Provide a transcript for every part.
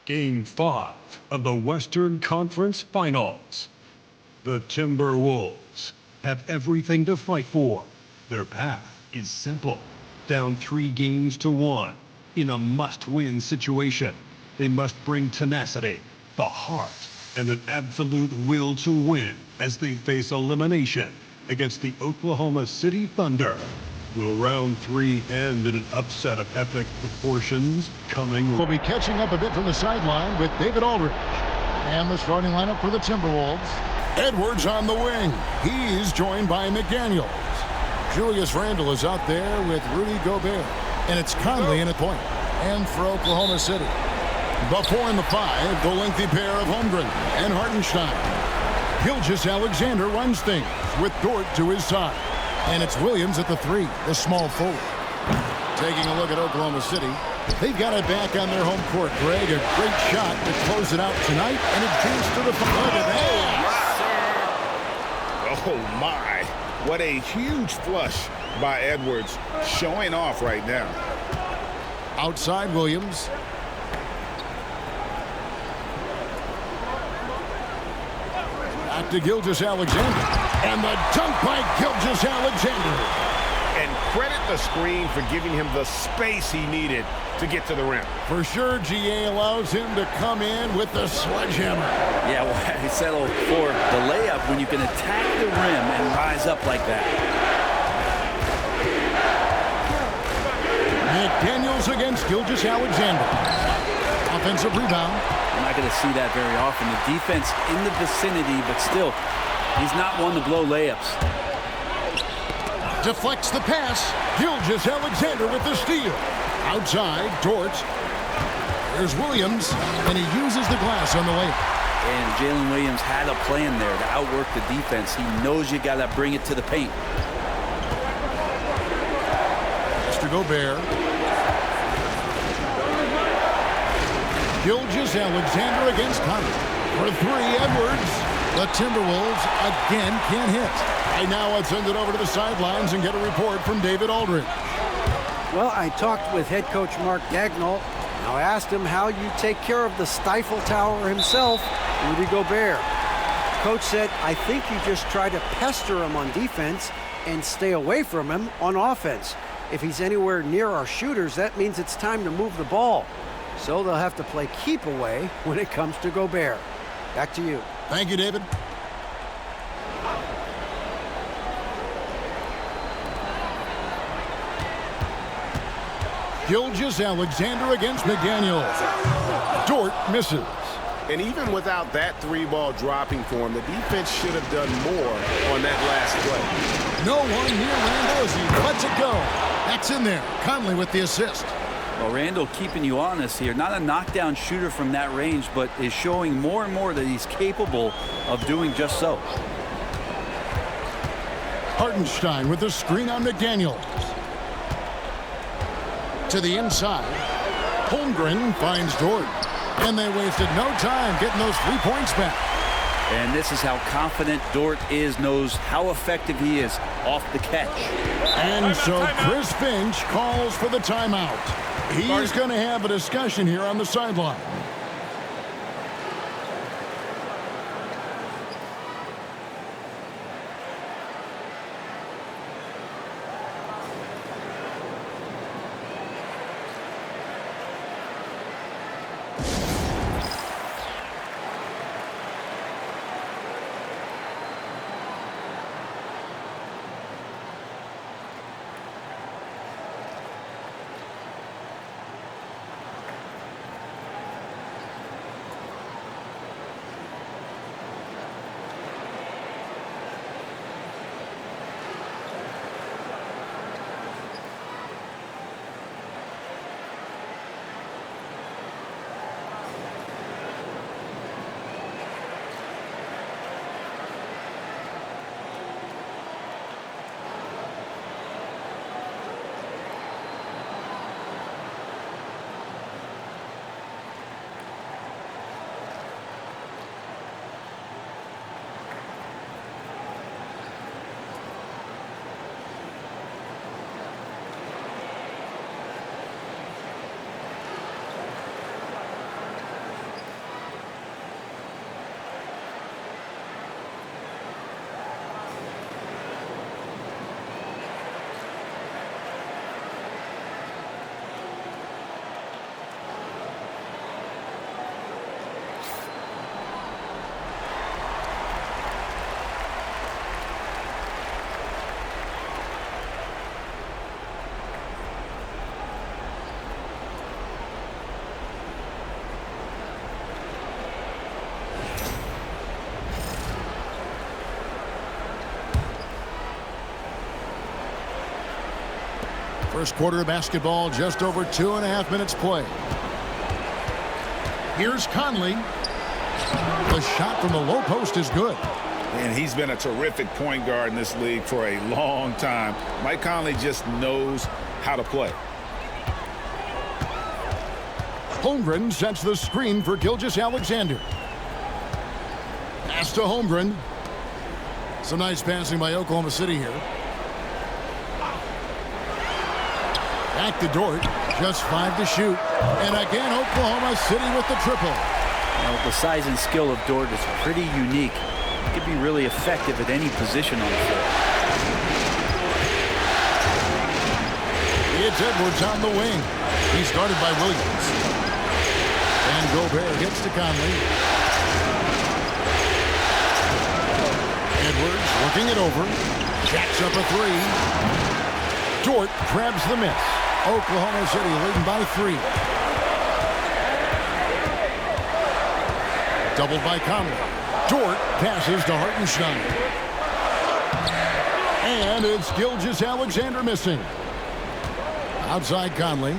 Game 5 of the Western Conference Finals. The Timberwolves have everything to fight for. Their path is simple. Down 3-1 in a must-win situation. They must bring tenacity, the heart, and an absolute will to win as they face elimination against the Oklahoma City Thunder. Will round 3 end in an upset of epic proportions? We'll be catching up a bit from the sideline with David Aldridge. And the starting lineup for the Timberwolves. Edwards on the wing. He's joined by McDaniels. Julius Randle is out there with Rudy Gobert. And it's Conley in at point. And for Oklahoma City, the 4 and the 5, the lengthy pair of Holmgren and Hartenstein. 𝙤𝙤𝙧𝙗 runs things with Dort to his side. And it's Williams at the 3, the small forward. Taking a look at Oklahoma City. They've got it back on their home court, Greg. A great shot to close it out tonight, and it advance to the final. Oh, my. What a huge flush by Edwards, showing off right now. Outside Williams. Back to 𝙤𝙤𝙧𝙗. And the dunk by 𝙤𝙤𝙧𝙗. And credit the screen for giving him the space he needed to get to the rim. For sure, GA allows him to come in with the sledgehammer. Yeah, well, he settled for the layup when you can attack the rim and rise up like that. McDaniels against 𝙤𝙤𝙧𝙗. Offensive rebound. You're not going to see that very often. The defense in the vicinity, but still, he's not one to blow layups. Deflects the pass. 𝙤𝙤𝙧𝙗 with the steal. Outside, Dort. There's Williams, and he uses the glass on the layup. And Jalen Williams had a plan there to outwork the defense. He knows you got to bring it to the paint. Mr. Gobert. 𝙤𝙤𝙧𝙗 against Conley. For 3, Edwards. The Timberwolves again can't hit. Right now, let's send it over to the sidelines and get a report from David Aldridge. Well, I talked with head coach Mark Daigneault. Now I asked him how you take care of the Stifle Tower himself, Rudy Gobert. Coach said, I think you just try to pester him on defense and stay away from him on offense. If he's anywhere near our shooters, that means it's time to move the ball. So they'll have to play keep away when it comes to Gobert. Back to you. Thank you, David. 𝙤𝙤𝙧𝙗 against McDaniels. Dort misses. And even without that 3-ball dropping for him, the defense should have done more on that last play. No one near Randle as he lets it go. That's in there. Conley with the assist. Well, Randle keeping you honest here. Not a knockdown shooter from that range, but is showing more and more that he's capable of doing just so. Hartenstein with the screen on McDaniels. To the inside. Holmgren finds Dort. And they wasted no time getting those 3 points back. And this is how confident Dort is, knows how effective he is off the catch. And so Chris Finch calls for the timeout. He's going to have a discussion here on the sideline. First quarter of basketball, just over 2.5 minutes play. Here's Conley. The shot from the low post is good. And he's been a terrific point guard in this league for a long time. Mike Conley just knows how to play. Holmgren sets the screen for 𝙤𝙤𝙧𝙗. Pass to Holmgren. Some nice passing by Oklahoma City here. Back to Dort. Just 5 to shoot. And again, Oklahoma City with the triple. Well, the size and skill of Dort is pretty unique. He could be really effective at any position on the floor. It's Edwards on the wing. He's guarded by Williams. And Gobert gets to Conley. Edwards working it over. Jacks up a 3. Dort grabs the miss. Oklahoma City leading by 3. Doubled by Conley. Dort passes to Hartenstein. And it's 𝙤𝙤𝙧𝙗 missing. Outside Conley.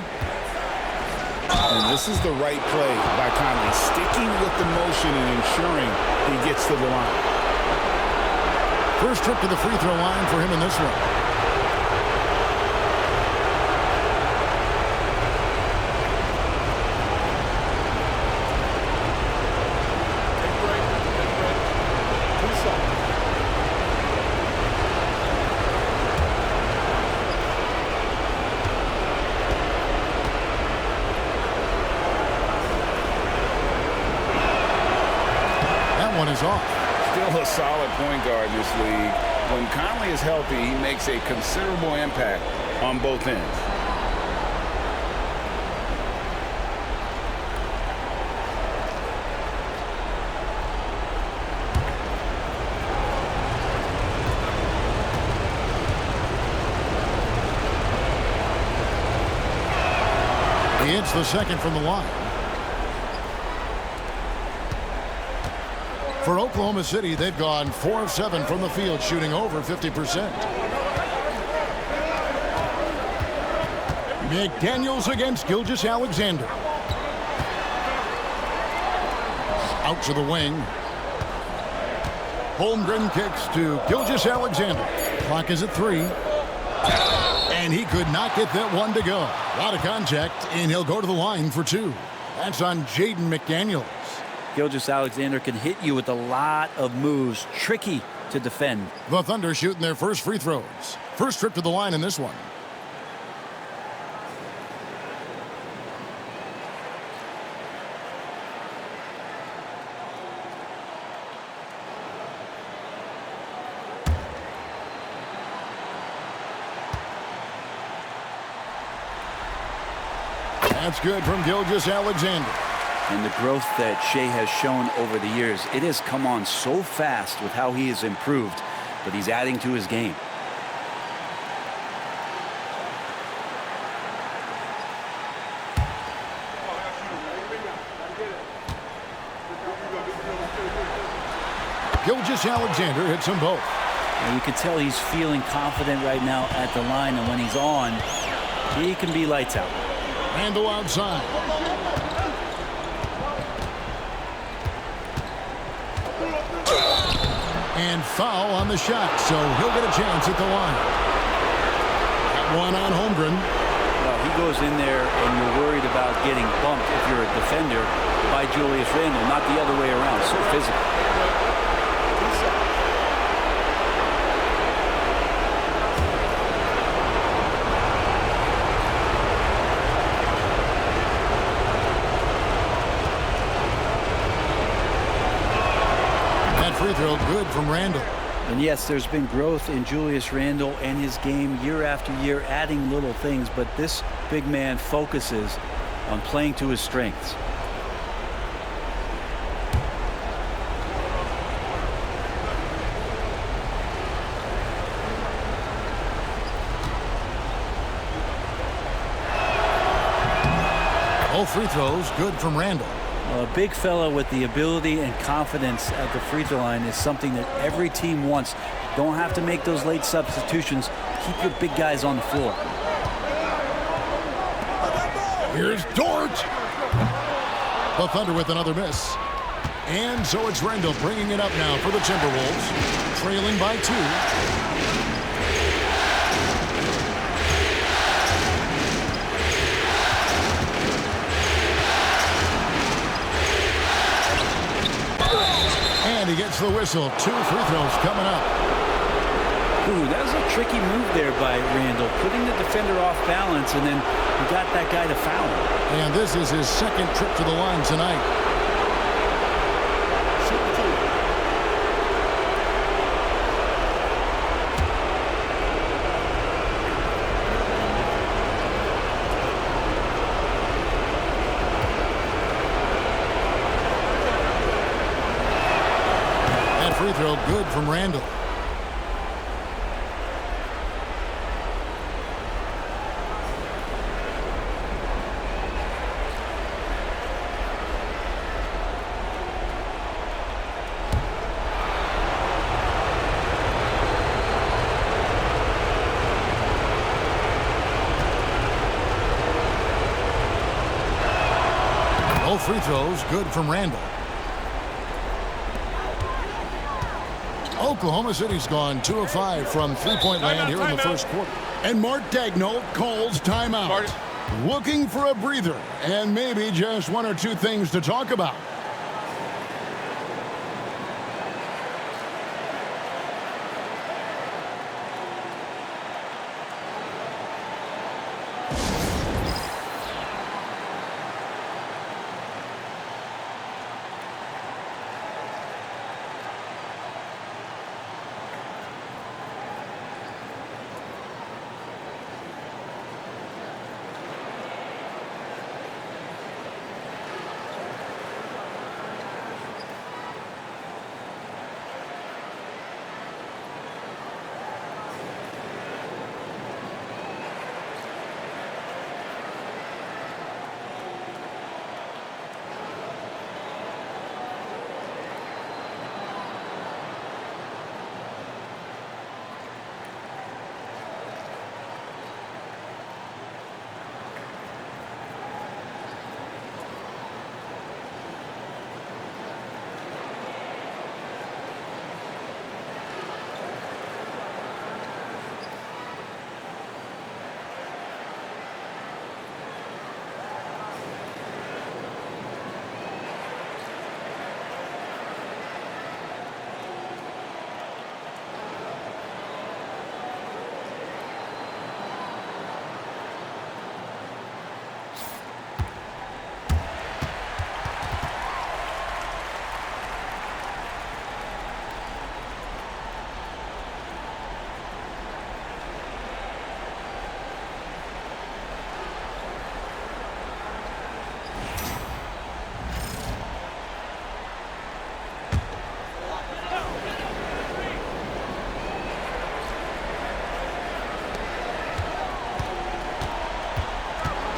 And this is the right play by Conley, sticking with the motion and ensuring he gets to the line. First trip to the free throw line for him in this one. Is off. Still a solid point guard in this league. When Conley is healthy, he makes a considerable impact on both ends. He hits the second from the line. For Oklahoma City, they've gone 4 of 7 from the field, shooting over 50%. McDaniels against 𝙤𝙤𝙧𝙗. Out to the wing. Holmgren kicks to 𝙤𝙤𝙧𝙗. Clock is at 3. And he could not get that one to go. A lot of contact, and he'll go to the line for 2. That's on Jaden McDaniels. 𝙤𝙤𝙧𝙗 can hit you with a lot of moves. Tricky to defend. The Thunder shooting their first free throws. First trip to the line in this one. That's good from 𝙤𝙤𝙧𝙗. And the growth that Shai has shown over the years, it has come on so fast with how he has improved, but he's adding to his game. 𝙤𝙤𝙧𝙗 hits them both. And you can tell he's feeling confident right now at the line, and when he's on, he can be lights out. Randle outside. And foul on the shot, so he'll get a chance at the line. That one on Holmgren. Well, he goes in there and you're worried about getting bumped if you're a defender by Julius Randle, not the other way around. So physical. Free throw good from Randle. And yes, there's been growth in Julius Randle and his game year after year, adding little things, but this big man focuses on playing to his strengths. All free throws good from Randle. A big fella with the ability and confidence at the free throw line is something that every team wants. Don't have to make those late substitutions. Keep your big guys on the floor. Here's Dort. The Thunder with another miss. And so it's Randall bringing it up now for the Timberwolves, trailing by 2. And he gets the whistle. 2 free throws coming up. Ooh, that was a tricky move there by Randall, putting the defender off balance, and then he got that guy to foul him. And this is his second trip to the line tonight. That free throw good from Randall. Both free throws good from Randall. Oklahoma City's gone 2 of 5 from three-point land here in the first quarter. And Mark Daigneault calls timeout. Looking for a breather and maybe just 1 or 2 things to talk about.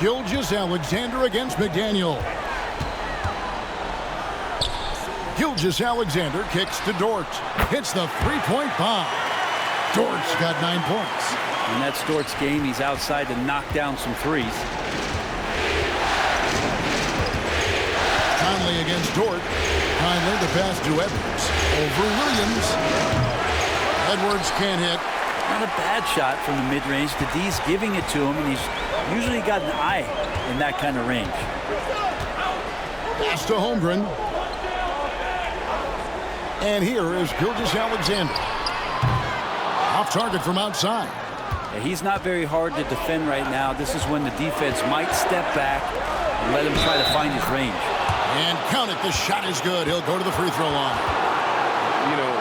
Gilgeous-Alexander against McDaniel. Gilgeous-Alexander kicks to Dort. Hits the three-point bomb. Dort's got 9 points. And that's Dort's game. He's outside to knock down some threes. Conley against Dort. Conley the pass to Edwards. Over Williams. Edwards can't hit. Not a bad shot from the mid-range. The D's giving it to him, and he's usually got an eye in that kind of range. Pass to Holmgren. And here is Gilgeous-Alexander. Off target from outside. Yeah, he's not very hard to defend right now. This is when the defense might step back and let him try to find his range. And count it, the shot is good. He'll go to the free throw line. You know,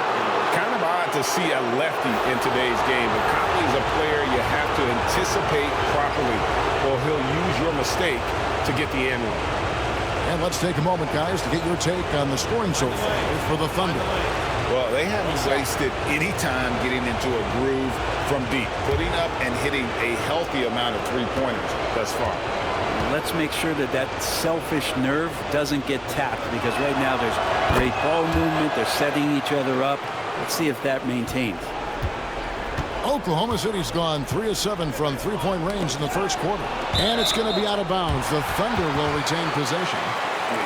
kind of odd to see a lefty in today's game, but Conley is a player you have to anticipate properly, or he'll use your mistake to get the end one. And let's take a moment, guys, to get your take on the scoring so far for the Thunder. Well, they haven't wasted any time getting into a groove from deep, putting up and hitting a healthy amount of three-pointers thus far. Let's make sure that that selfish nerve doesn't get tapped, because right now there's great ball movement. They're setting each other up. Let's see if that maintains. Oklahoma City's gone 3 of 7 from three-point range in the first quarter. And it's going to be out of bounds. The Thunder will retain possession.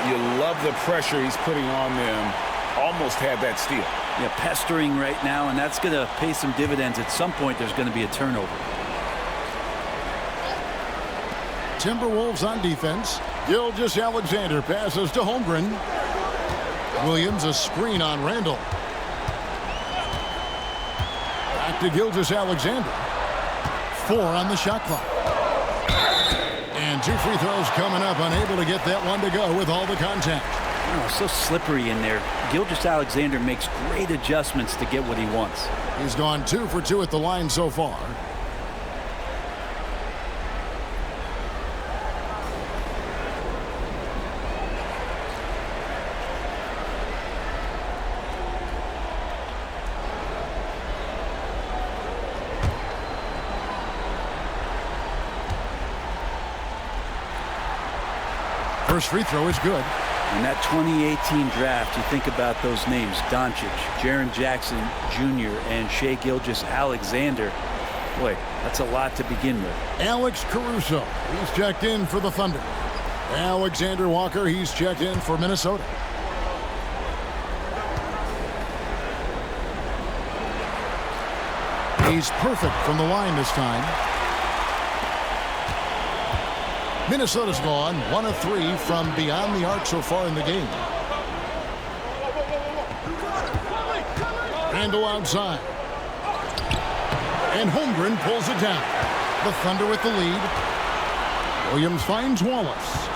You love the pressure he's putting on them. Almost had that steal. Yeah, pestering right now, and that's going to pay some dividends. At some point, there's going to be a turnover. Timberwolves on defense. Gilgeous-Alexander passes to Holmgren. Williams a screen on Randall. Back to Gilgeous-Alexander. 4 on the shot clock. And 2 free throws coming up. Unable to get that one to go with all the contact. Oh, so slippery in there. Gilgeous-Alexander makes great adjustments to get what he wants. He's gone 2 for 2 at the line so far. First free throw is good. In that 2018 draft, you think about those names: Doncic, Jaren Jackson Jr., and Shai Gilgeous-Alexander. Boy, that's a lot to begin with. Alex Caruso, he's checked in for the Thunder. Alexander Walker, he's checked in for Minnesota. He's perfect from the line this time. Minnesota's gone 1 of 3 from beyond the arc so far in the game. Randall outside. And Holmgren pulls it down. The Thunder with the lead. Williams finds Wallace.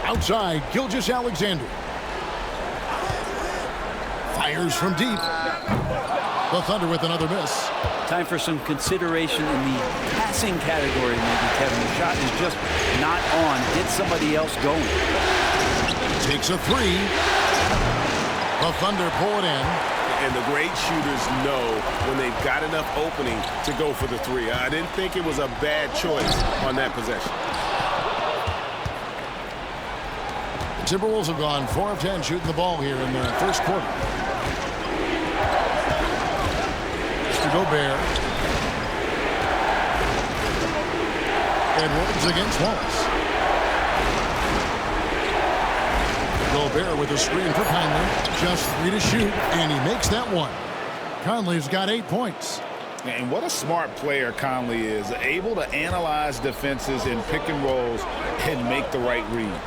Outside, Gilgeous-Alexander. Fires from deep. The Thunder with another miss. Time for some consideration in the passing category, maybe, Kevin. The shot is just not on. Get somebody else going. Takes a 3. The Thunder pull it in. And the great shooters know when they've got enough opening to go for the 3. I didn't think it was a bad choice on that possession. The Timberwolves have gone 4 of 10 shooting the ball here in the first quarter. Gobert. Edwards against Wallace. Gobert with a screen for Conley. Just 3 to shoot, and he makes that one. Conley's got 8 points. And what a smart player Conley is. Able to analyze defenses in pick and rolls and make the right read.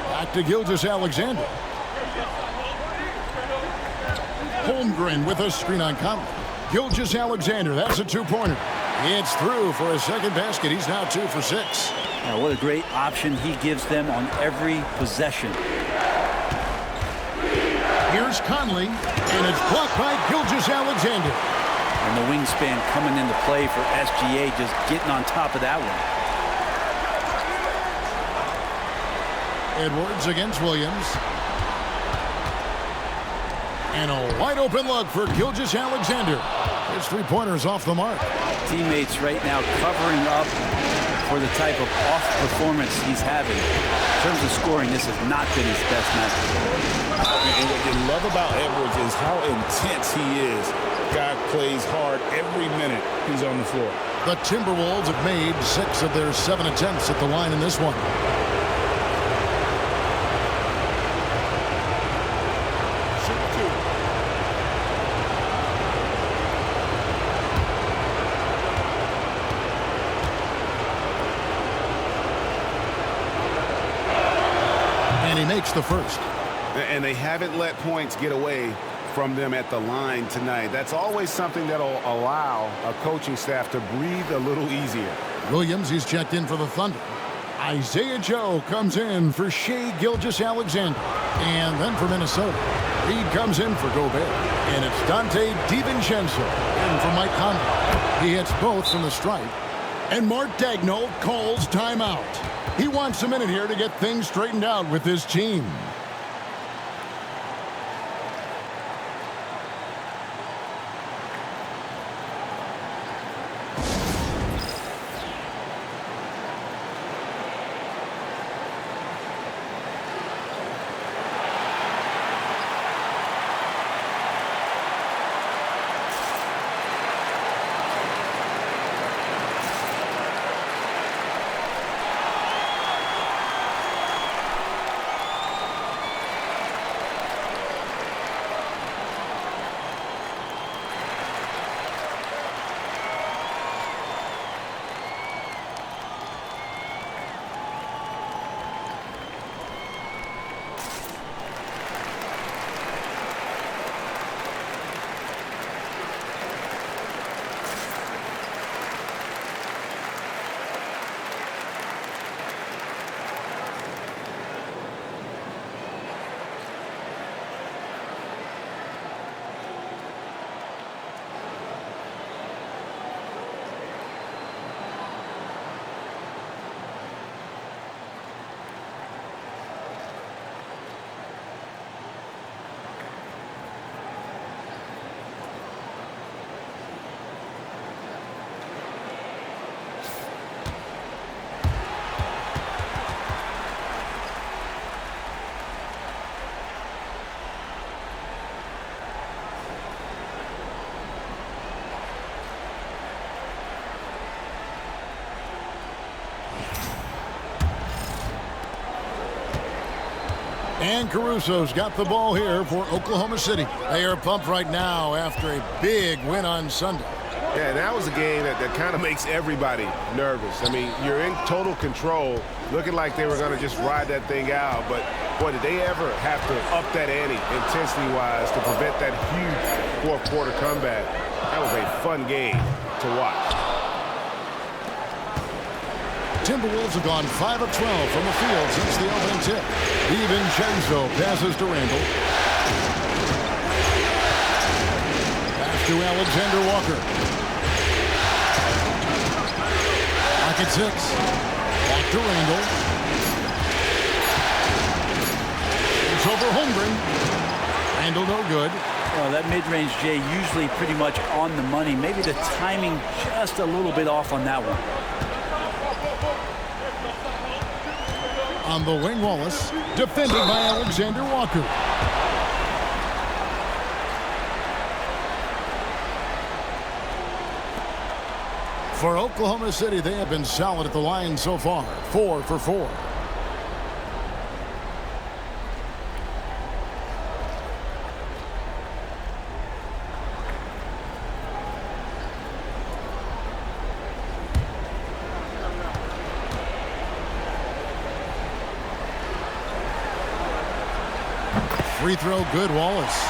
Back to Gilgeous-Alexander. Holmgren with a screen on Conley. Gilgeous-Alexander, that's a 2-pointer. It's through for a second basket. He's now 2 for 6. Now, what a great option he gives them on every possession. Here's Conley, and it's blocked by Gilgeous-Alexander. And the wingspan coming into play for SGA, just getting on top of that one. Edwards against Williams. And a wide open look for Gilgeous-Alexander. His 3-pointer's off the mark. Teammates right now covering up for the type of off performance he's having. In terms of scoring, this has not been his best match. And what you love about Edwards is how intense he is. Guy plays hard every minute he's on the floor. The Timberwolves have made 6 of their 7 attempts at the line in this one. Makes the first. And they haven't let points get away from them at the line tonight. That's always something that'll allow a coaching staff to breathe a little easier. Williams, he's checked in for the Thunder. Isaiah Joe comes in for Shai Gilgeous-Alexander. And then for Minnesota, Reed comes in for Gobert. And it's Dante DiVincenzo in for Mike Conley. He hits both from the stripe. And Mark Daigneault calls timeout. He wants a minute here to get things straightened out with his team. And Caruso's got the ball here for Oklahoma City. They are pumped right now after a big win on Sunday. Yeah, that was a game that kind of makes everybody nervous. I mean, you're in total control, looking like they were going to just ride that thing out. But, boy, did they ever have to up that ante intensity-wise to prevent that huge fourth-quarter comeback. That was a fun game to watch. Timberwolves have gone 5 of 12 from the field since the opening tip. DiVincenzo passes to Randall. Pass to Alexander Walker. Back at 6. Back to Randall. It's over Holmgren. Randall no good. Well, that mid-range, Jay, usually pretty much on the money. Maybe the timing just a little bit off on that one. On the wing, Wallace, defended by Alexander Walker. For Oklahoma City, they have been solid at the line so far, 4 for 4. Free throw good, Wallace.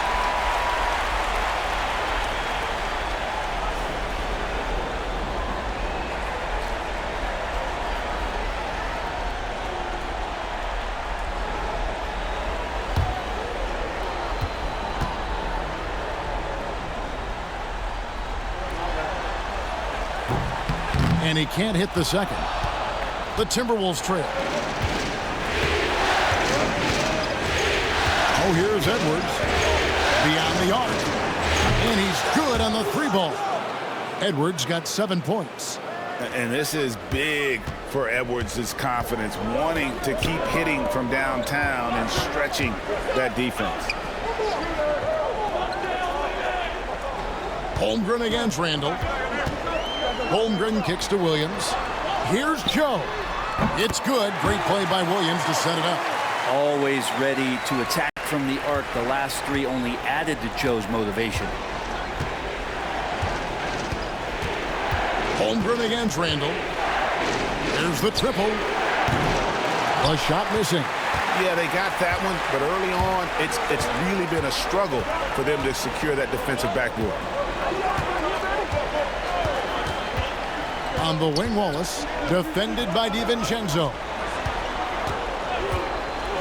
And he can't hit the second. The Timberwolves trail. Oh, here's Edwards. Beyond the arc. And he's good on the 3-ball. Edwards got 7 points. And this is big for Edwards' confidence, wanting to keep hitting from downtown and stretching that defense. Holmgren against Randall. Holmgren kicks to Williams. Here's Joe. It's good. Great play by Williams to set it up. Always ready to attack from the arc. The last 3 only added to Joe's motivation. Holmgren against Randall. Here's the triple. A shot missing. Yeah, they got that one, but early on, it's really been a struggle for them to secure that defensive backboard. On the wing, Wallace, defended by DiVincenzo.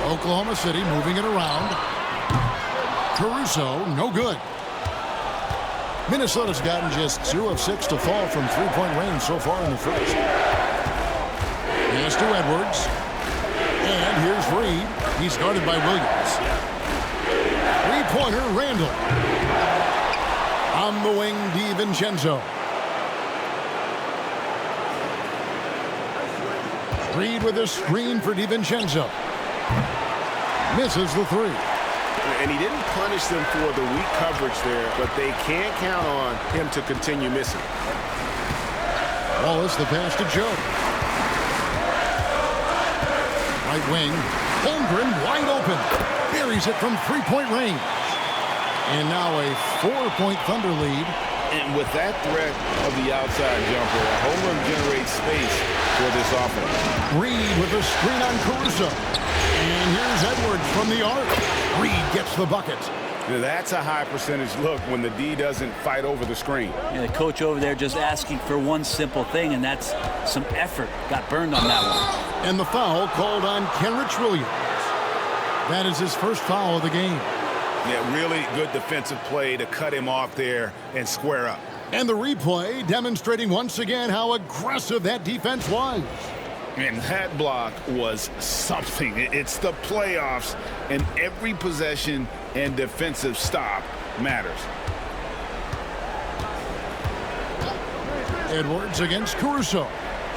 Oklahoma City moving it around. Caruso, no good. Minnesota's gotten just 2 of 6 to fall from 3-point range so far in the first. Pass to Edwards. And here's Reed. He's guarded by Williams. 3-pointer, Randall. On the wing, DiVincenzo. Reed with a screen for DiVincenzo. Misses the 3. And he didn't punish them for the weak coverage there, but they can't count on him to continue missing. Wallace, the pass to Joe. Right wing. Holmgren wide open. Buries it from 3-point range. And now a 4-point Thunder lead. And with that threat of the outside jumper, Holmgren generates space for this offense. Reed with a screen on Caruso. And here's Edwards from the arc. Reed gets the bucket. That's a high percentage look when the D doesn't fight over the screen. Yeah, the coach over there just asking for one simple thing, and that's some effort. Got burned on that one. And the foul called on Kenrich Williams. That is his first foul of the game. Yeah, really good defensive play to cut him off there and square up. And the replay demonstrating once again how aggressive that defense was. And that block was something. It's the playoffs, and every possession and defensive stop matters. Edwards against Caruso.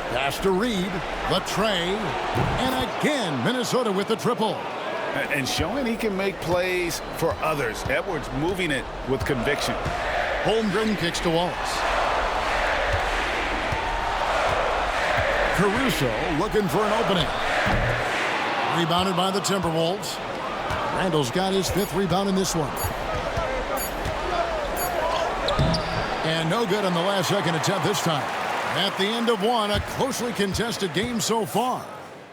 Pass to Reed. The tray. And again, Minnesota with the triple. And showing he can make plays for others. Edwards moving it with conviction. Holmgren kicks to Wallace. Caruso looking for an opening. Rebounded by the Timberwolves. Randall's got his 5th rebound in this one. And no good on the last second attempt this time. At the end of one, a closely contested game so far.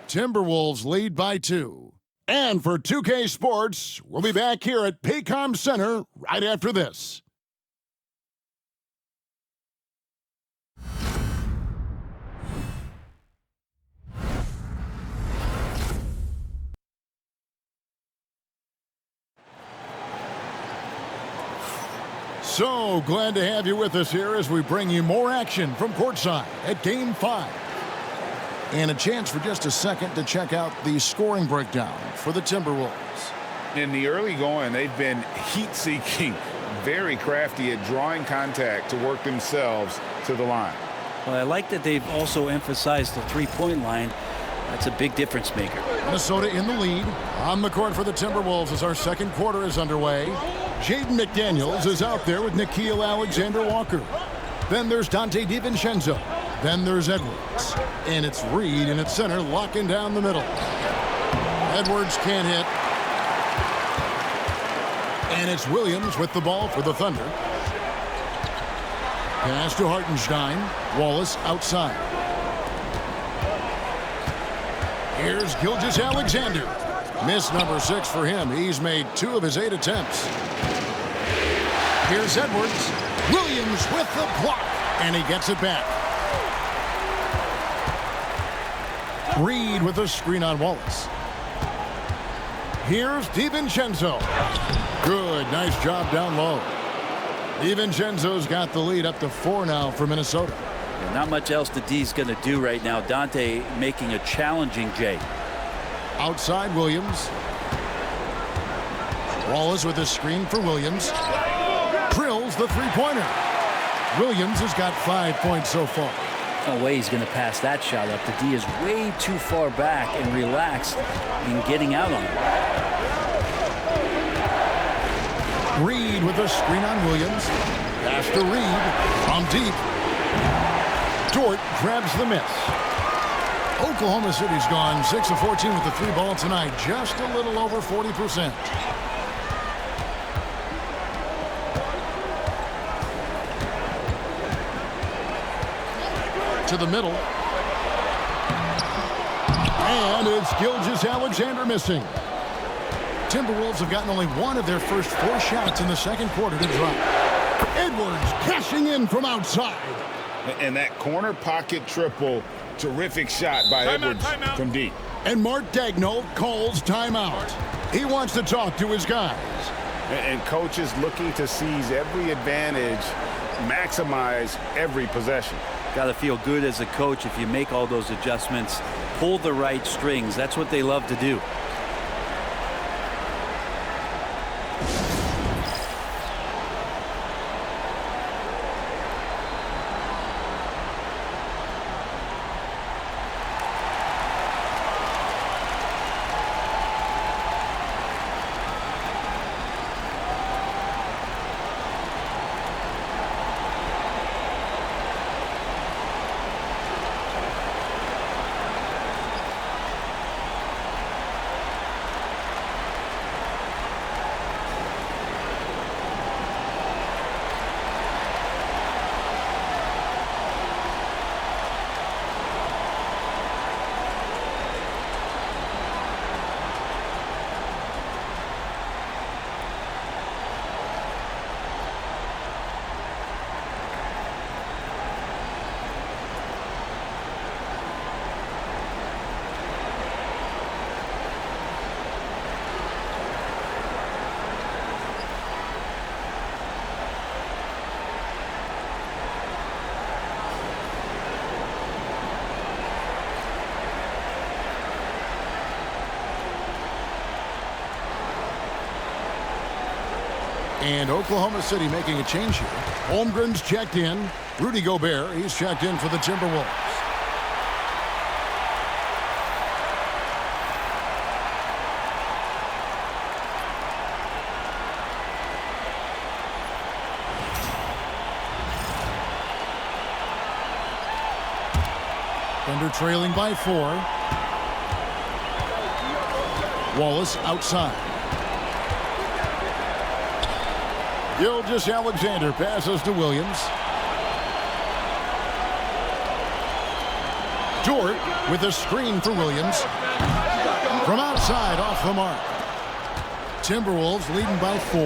Timberwolves lead by 2. And for 2K Sports, we'll be back here at Paycom Center right after this. So glad to have you with us here as we bring you more action from courtside at Game 5. And a chance for just a second to check out the scoring breakdown for the Timberwolves. In the early going, they've been heat-seeking, very crafty at drawing contact to work themselves to the line. Well, I like that they've also emphasized the three-point line. That's a big difference maker. Minnesota in the lead. On the court for the Timberwolves as our second quarter is underway. Jaden McDaniels is out there with Nickeil Alexander-Walker. Then there's Donte DiVincenzo. Then there's Edwards. And it's Reed in its center, locking down the middle. Edwards can't hit. And it's Williams with the ball for the Thunder. Pass to Hartenstein. Wallace outside. Here's Gilgeous-Alexander. Miss number 6 for him. He's made 2 of his 8 attempts. Here's Edwards. Williams with the block. And he gets it back. Reed with a screen on Wallace. Here's DiVincenzo. Good. Nice job down low. DiVincenzo's got the lead up to 4 now for Minnesota. Not much else that D's going to do right now. Donte making a challenging J. Outside Williams. Wallace with a screen for Williams. Drills the three-pointer. Williams has got 5 points so far. No way he's going to pass that shot up. The D is way too far back and relaxed in getting out on it. Reed with a screen on Williams. Pass to Reed from deep. Dort grabs the miss. Oklahoma City's gone 6 of 14 with the 3 ball tonight. Just a little over 40%. To the middle. And it's Gilgeous-Alexander missing. Timberwolves have gotten only 1 of their first 4 shots in the second quarter to drop. Edwards cashing in from outside. And that corner pocket triple, terrific shot by Edwards from deep. And Mark Daigneault calls timeout. He wants to talk to his guys. And coach is looking to seize every advantage, maximize every possession. Got to feel good as a coach if you make all those adjustments, pull the right strings. That's what they love to do. And Oklahoma City making a change here. Holmgren's checked in. Rudy Gobert, he's checked in for the Timberwolves. Thunder trailing by 4. Wallace outside. Gilgeous-Alexander passes to Williams. Dort with a screen for Williams. From outside, off the mark. Timberwolves leading by 4.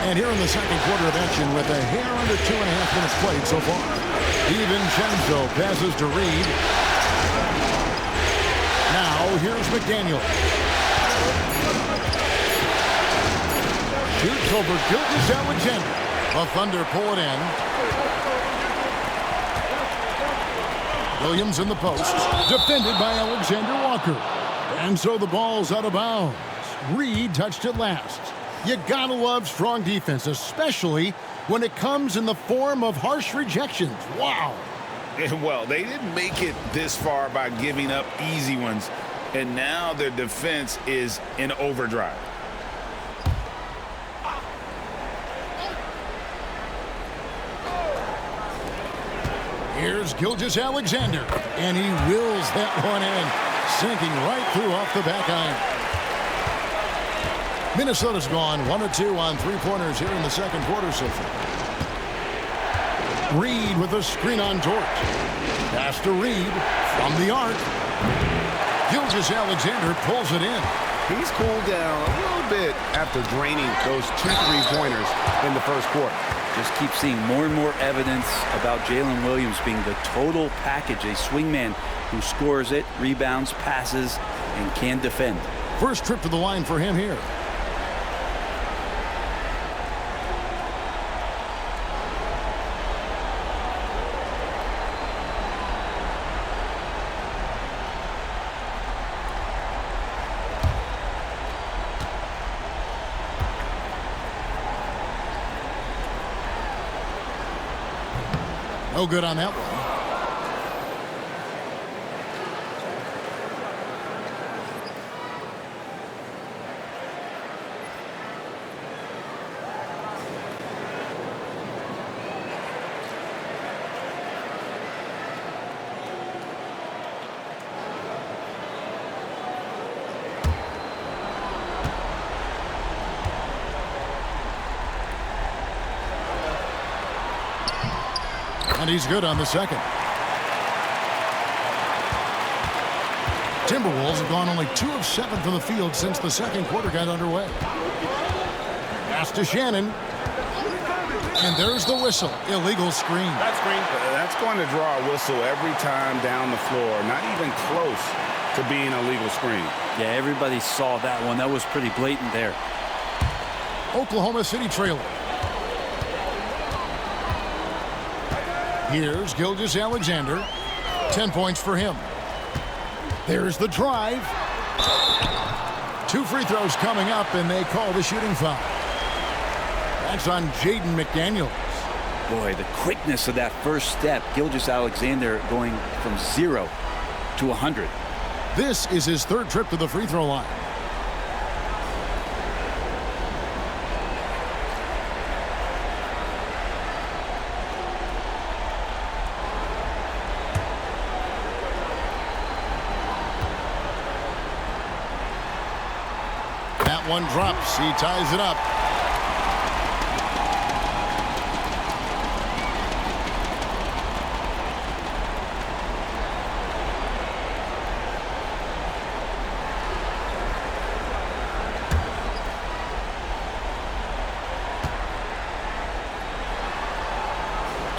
And here in the second quarter of action with a hair under 2.5 minutes played so far. DiVincenzo passes to Reed. Now here's McDaniel. Shoots over Gilgeous-Alexander. The Thunder pull it in. Williams in the post. Defended by Alexander Walker. And so the ball's out of bounds. Reed touched it last. You gotta love strong defense, especially when it comes in the form of harsh rejections. Wow. Well, they didn't make it this far by giving up easy ones. And now their defense is in overdrive. Here's Gilgeous-Alexander, and he wills that one in, sinking right through off the back iron. Minnesota's gone 1 of 2 on three-pointers here in the second quarter so far. Reed with a screen on Dort. Pass to Reed from the arc. Gilgeous-Alexander pulls it in. He's cooled down a little bit after draining those 2 3-pointers in the first quarter. Just keep seeing more and more evidence about Jalen Williams being the total package, a swingman who scores it, rebounds, passes, and can defend. First trip to the line for him here. No good on that one. And he's good on the second. Timberwolves have gone only 2 of 7 from the field since the second quarter got underway. Pass to Shannon. And there's the whistle. Illegal screen. That's going to draw a whistle every time down the floor. Not even close to being a legal screen. Yeah, everybody saw that one. That was pretty blatant there. Oklahoma City trailing. Here's Gilgeous-Alexander. 10 points for him. There's the drive. 2 free throws coming up, and they call the shooting foul. That's on Jaden McDaniels. Boy, the quickness of that first step. Gilgeous-Alexander going from 0 to 100. This is his 3rd trip to the free throw line. One drops. He ties it up.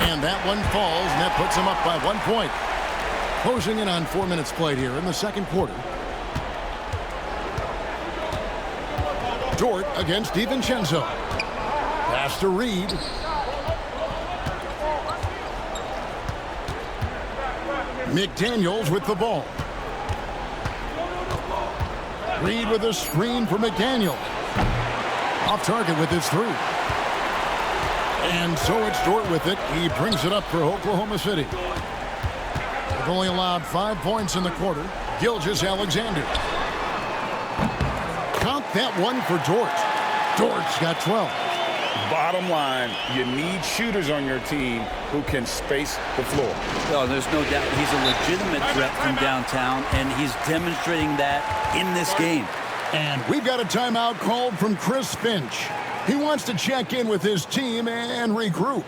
And that one falls, and that puts him up by 1 point. Closing in on 4 minutes played here in the second quarter. Dort against DiVincenzo. Pass to Reed. McDaniels with the ball. Reed with a screen for McDaniels. Off target with his 3. And so it's Dort with it. He brings it up for Oklahoma City. They've only allowed 5 points in the quarter. Gilgeous-Alexander. Count that one for Dort. Dort's got 12. Bottom line, you need shooters on your team who can space the floor. Oh, there's no doubt he's a legitimate threat from downtown, and he's demonstrating that in this game. And we've got a timeout called from Chris Finch. He wants to check in with his team and regroup.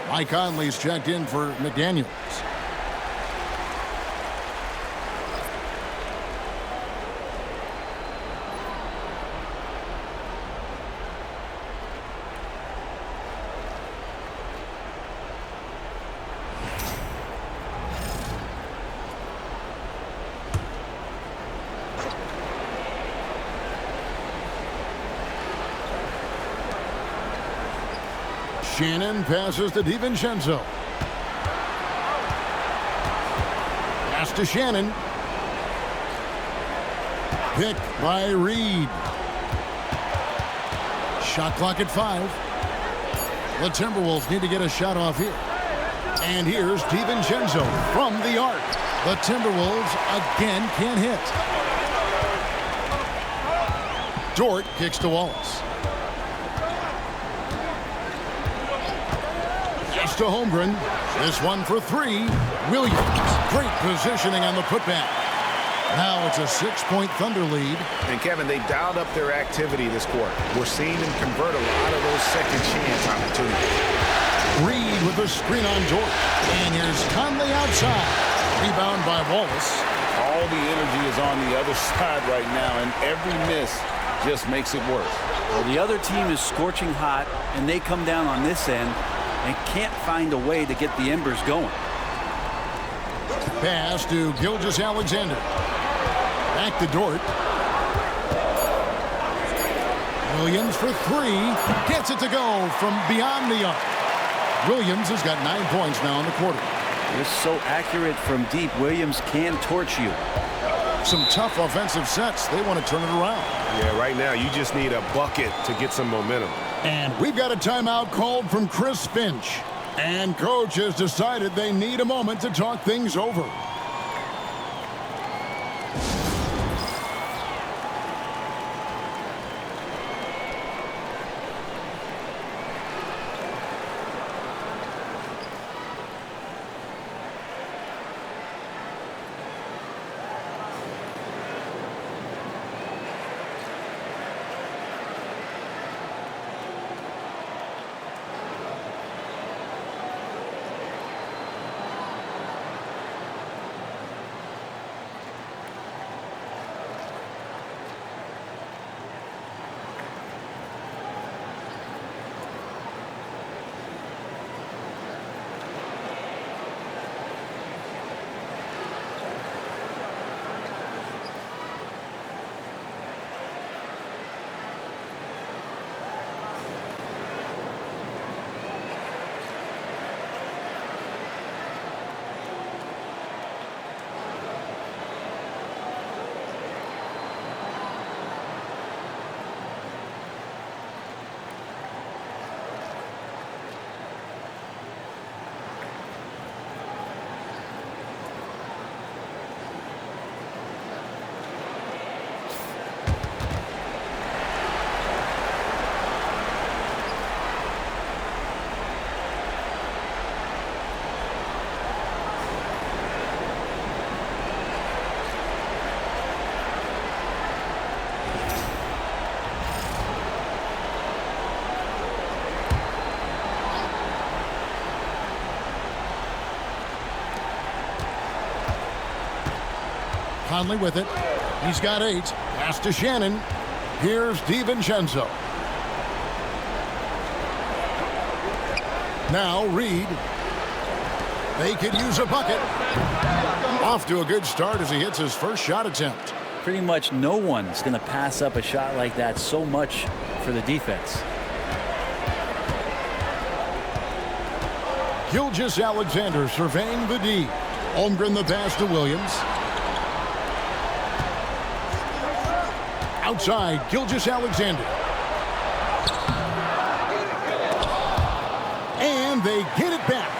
Mike Conley's checked in for McDaniels. Shannon passes to DiVincenzo. Pass to Shannon. Picked by Reed. Shot clock at 5. The Timberwolves need to get a shot off here. And here's DiVincenzo from the arc. The Timberwolves again can't hit. Dort kicks to Wallace. To Holmgren. This one for 3. Williams. Great positioning on the putback. Now it's a 6-point Thunder lead. And Kevin, they dialed up their activity this quarter. We're seeing them convert a lot of those second chance opportunities. Reed with a screen on Dort. And here's Conley outside. Rebound by Wallace. All the energy is on the other side right now, and every miss just makes it worse. Well, the other team is scorching hot, and they come down on this end and can't find a way to get the embers going. Pass to 𝙤𝙤𝙧𝙗. Back to Dort. Williams for 3. Gets it to go from beyond the arc. Williams has got 9 points now in the quarter. They're so accurate from deep. Williams can torch you. Some tough offensive sets. They want to turn it around. Yeah, right now you just need a bucket to get some momentum. And we've got a timeout called from Chris Finch. And coach has decided they need a moment to talk things over. Conley with it. He's got 8. Pass to Shannon. Here's DiVincenzo. Now Reed. They could use a bucket. Off to a good start as he hits his first shot attempt. Pretty much no one's going to pass up a shot like that so much for the defense. 𝙤𝙤𝙧𝙗 surveying the D. Holmgren the pass to Williams. Outside, 𝙤𝙤𝙧𝙗. And they get it back.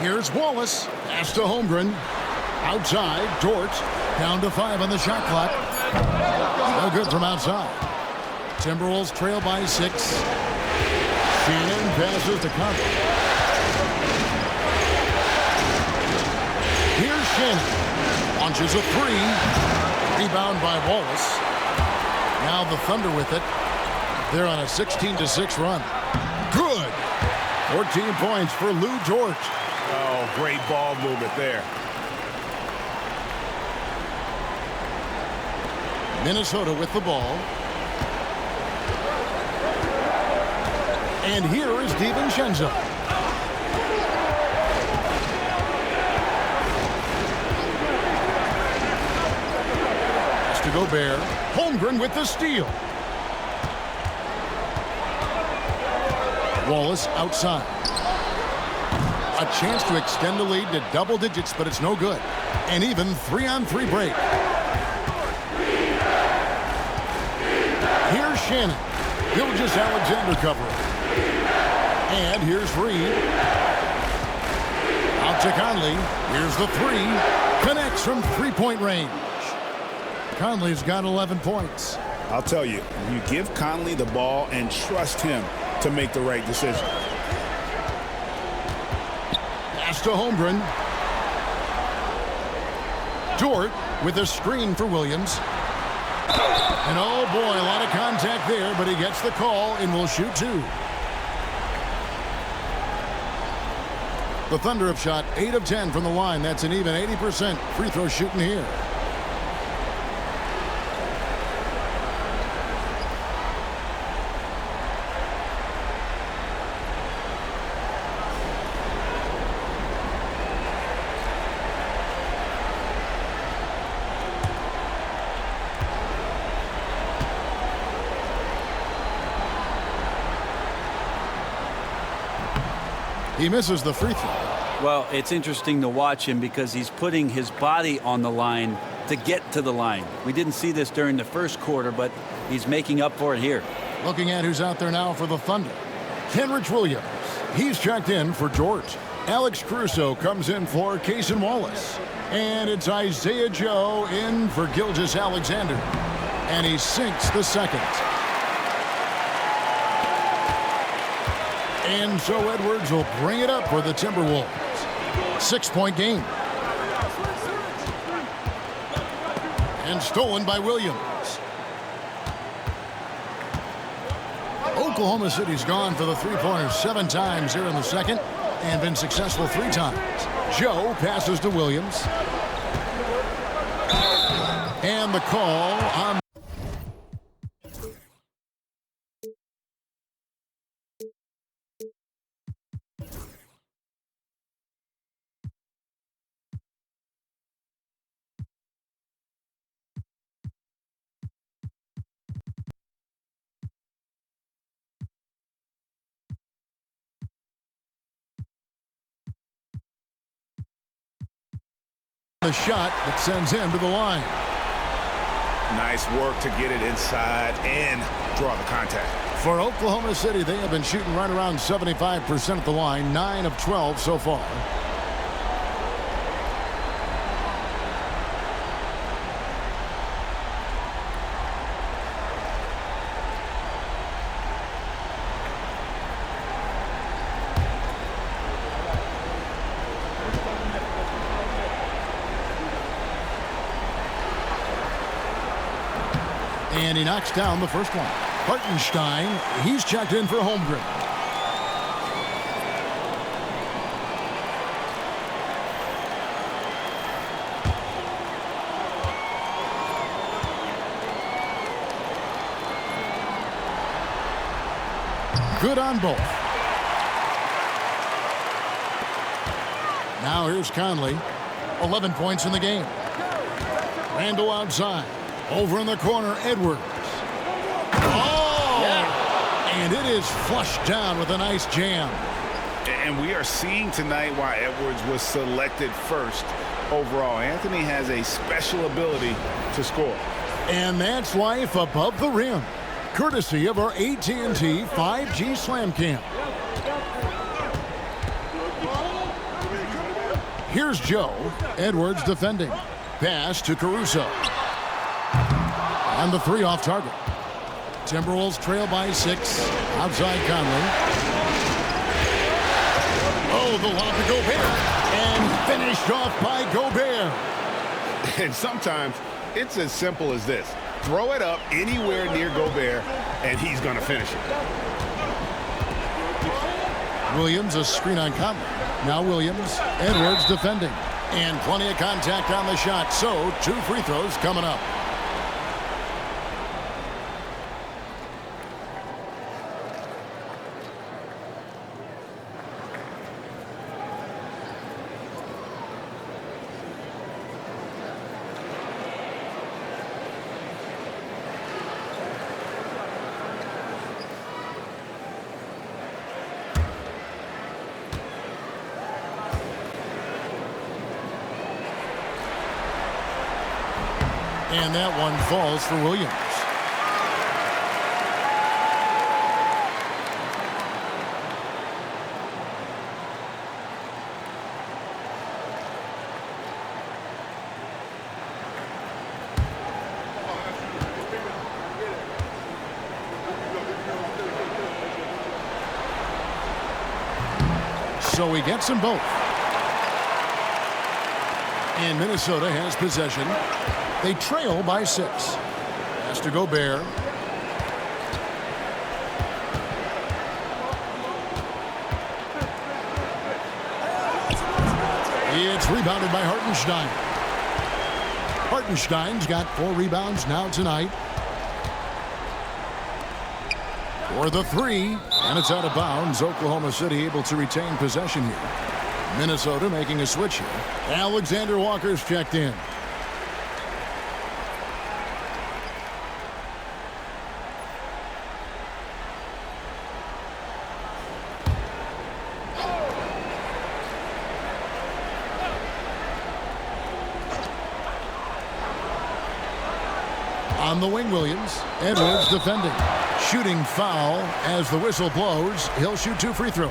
Here's Wallace. Pass to Holmgren. Outside, Dort. Down to 5 on the shot clock. No good from outside. Timberwolves trail by 6. Shannon passes to Conley. Here's Shannon. Launches a 3. Rebound by Wallace. Now the Thunder with it. They're on a 16-6 run. Good. 14 points for Lou Dort. Oh, great ball movement there. Minnesota with the ball. And here is DiVincenzo. Has to Gobert. Holmgren with the steal. Wallace outside. A chance to extend the lead to double digits, but it's no good. An even 3-on-3 break. Here's Shannon. 𝙤𝙤𝙧𝙗 covering. And here's Reed. Out to Conley. Here's the 3. Connects from 3-point range. Conley's got 11 points. I'll tell you, you give Conley the ball and trust him to make the right decision. Pass to Holmgren. Dort with a screen for Williams. And oh boy, a lot of contact there, but he gets the call and will shoot 2. The Thunder have shot 8 of 10 from the line. That's an even 80% free throw shooting here. He misses the free throw. Well, it's interesting to watch him because he's putting his body on the line to get to the line. We didn't see this during the first quarter, but he's making up for it here. Looking at who's out there now for the Thunder. Kenrich Williams. He's checked in for Dort. Alex Caruso comes in for Cason Wallace. And it's Isaiah Joe in for 𝙤𝙤𝙧𝙗. And he sinks the second. And so Edwards will bring it up for the Timberwolves. 6-point game. And stolen by Williams. Oklahoma City's gone for the three-pointers 7 times here in the second and been successful 3 times. Joe passes to Williams. And the call on the shot that sends him to the line. Nice work to get it inside and draw the contact. For Oklahoma City, they have been shooting right around 75% at the line, 9 of 12 so far. And he knocks down the first one. Hartenstein, he's checked in for Holmgren. Good on both. Now here's Conley. 11 points in the game. Randall outside. Over in the corner, Edwards. Oh! Yeah. And it is flushed down with a nice jam. And we are seeing tonight why Edwards was selected first overall. Anthony has a special ability to score. And that's life above the rim, courtesy of our AT&T 5G Slam Cam. Here's Joe. Edwards defending. Pass to Caruso. And the three off target. Timberwolves trail by 6. Outside Conley. Oh, the lob to Gobert. And finished off by Gobert. And sometimes it's as simple as this. Throw it up anywhere near Gobert, and he's going to finish it. Williams, a screen on Conley. Now Williams. Edwards defending. And plenty of contact on the shot. So, 2 free throws coming up. And that one falls for Williams. So he gets them both. And Minnesota has possession. They trail by 6. Has to Gobert. It's rebounded by Hartenstein. Hartenstein's got 4 rebounds now tonight. For the 3, and it's out of bounds. Oklahoma City able to retain possession here. Minnesota making a switch here. Alexander Walker's checked in. On the wing, Williams. Edwards defending. Shooting foul as the whistle blows. He'll shoot 2 free throws.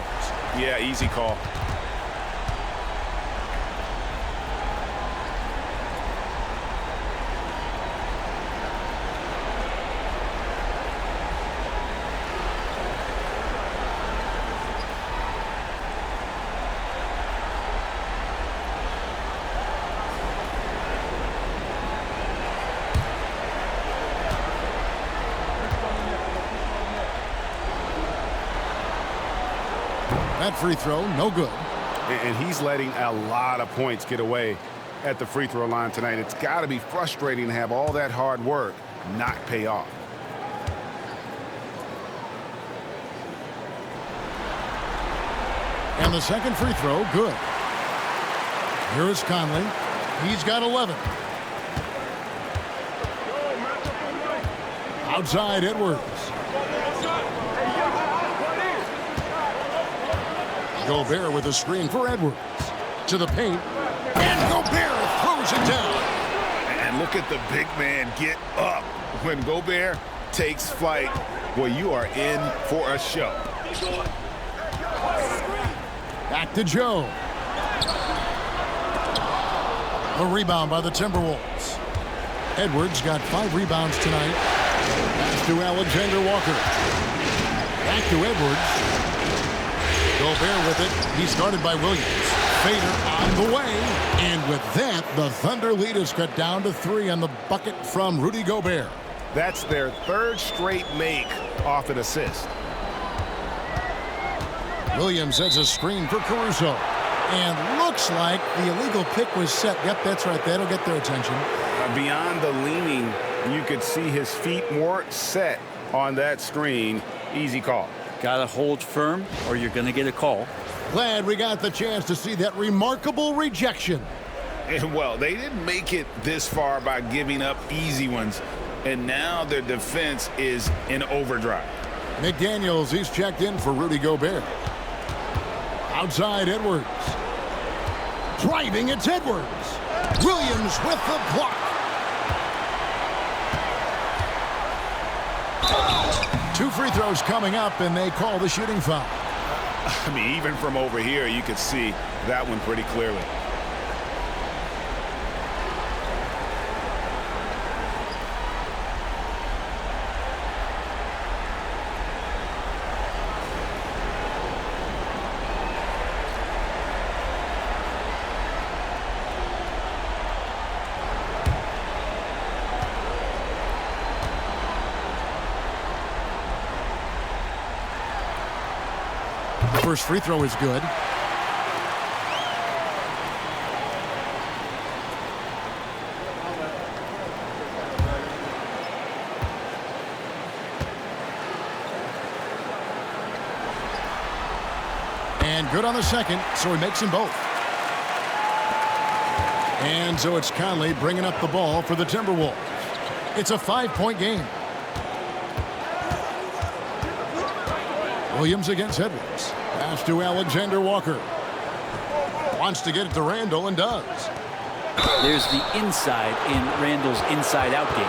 Yeah, easy call. That free throw, no good. And he's letting a lot of points get away at the free throw line tonight. It's got to be frustrating to have all that hard work not pay off. And the second free throw, good. Here's Conley. He's got 11. Outside, Edwards. Gobert with a screen for Edwards. To the paint. And Gobert throws it down. And look at the big man get up. When Gobert takes flight, well, you are in for a show. Back to Joe. A rebound by the Timberwolves. Edwards got 5 rebounds tonight. Pass to Alexander Walker. Back to Edwards. Gobert with it. He's guarded by Williams. Fader on the way. And with that, the Thunder lead is cut down to 3 on the bucket from Rudy Gobert. That's their 3rd straight make off an assist. Williams has a screen for Caruso. And looks like the illegal pick was set. Yep, that's right. That'll get their attention. Beyond the leaning, you could see his feet more set on that screen. Easy call. Got to hold firm or you're going to get a call. Glad we got the chance to see that remarkable rejection. And well, they didn't make it this far by giving up easy ones. And now their defense is in overdrive. McDaniels, he's checked in for Rudy Gobert. Outside Edwards. Driving, it's Edwards. Williams with the block. Two free throws coming up, and they call the shooting foul. I mean, even from over here, you could see that one pretty clearly. First free throw is good. And good on the second, so he makes them both. And so it's Conley bringing up the ball for the Timberwolves. It's a 5-point game. Williams against Edwards. Pass to Alexander Walker. Wants to get it to Randall and does. There's the inside in Randall's inside-out game.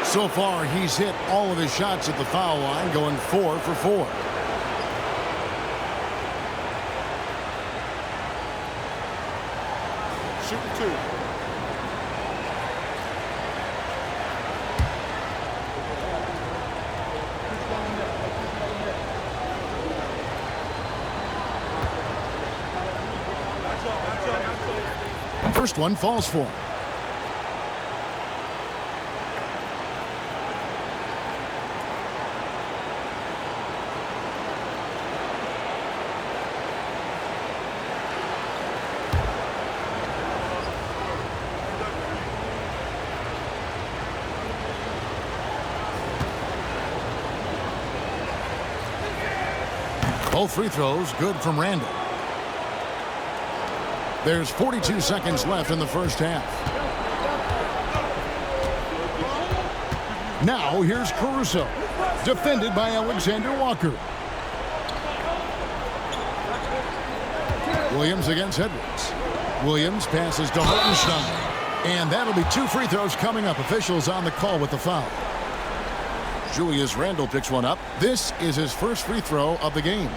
So far, he's hit all of his shots at the foul line, going 4 for 4. Shooting two. First one falls for him. Both free throws good from Randall. There's 42 seconds left in the first half. Now here's Caruso, defended by Alexander Walker. Williams against Edwards. Williams passes to Hartenstein. And that'll be 2 free throws coming up. Officials on the call with the foul. Julius Randle picks one up. This is his first free throw of the game.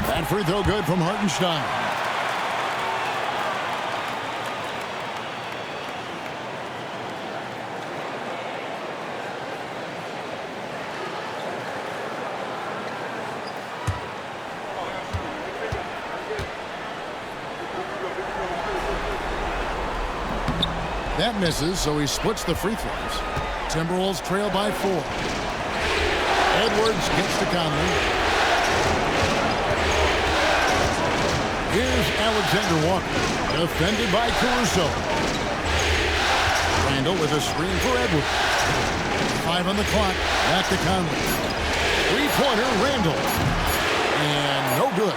That free throw good from Hartenstein. That misses, so he splits the free throws. Timberwolves trail by 4. Edwards gets to Conley. Here's Alexander Walker, defended by Caruso. Randall with a screen for Edwards. 5 on the clock, back to Conley. Three-pointer, Randall. And no good.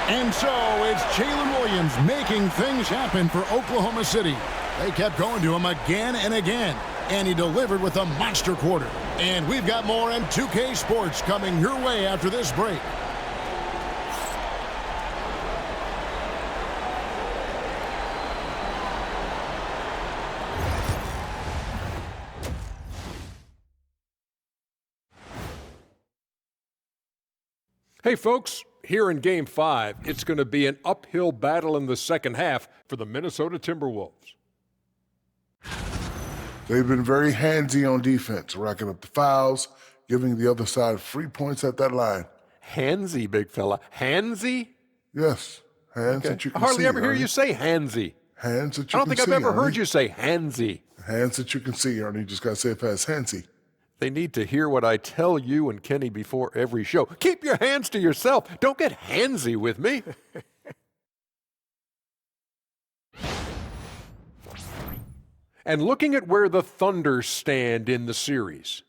And so it's Jalen Williams making things happen for Oklahoma City. They kept going to him again and again, and he delivered with a monster quarter. And we've got more in 2K Sports coming your way after this break. Hey, folks, here in Game 5, it's going to be an uphill battle in the second half for the Minnesota Timberwolves. They've been very handsy on defense, racking up the fouls, giving the other side free points at that line. Handsy, big fella. Handsy? Yes, Hands that you can see. I hardly ever hear Ernie. you say handsy. Hands that you I can see. don't think I've ever Ernie. heard you say handsy. Hands that you can see, Ernie. You just got to say it fast. Handsy. They need to hear what I tell you and Kenny before every show. Keep your hands to yourself. Don't get handsy with me. And looking at where the Thunder stand in the series.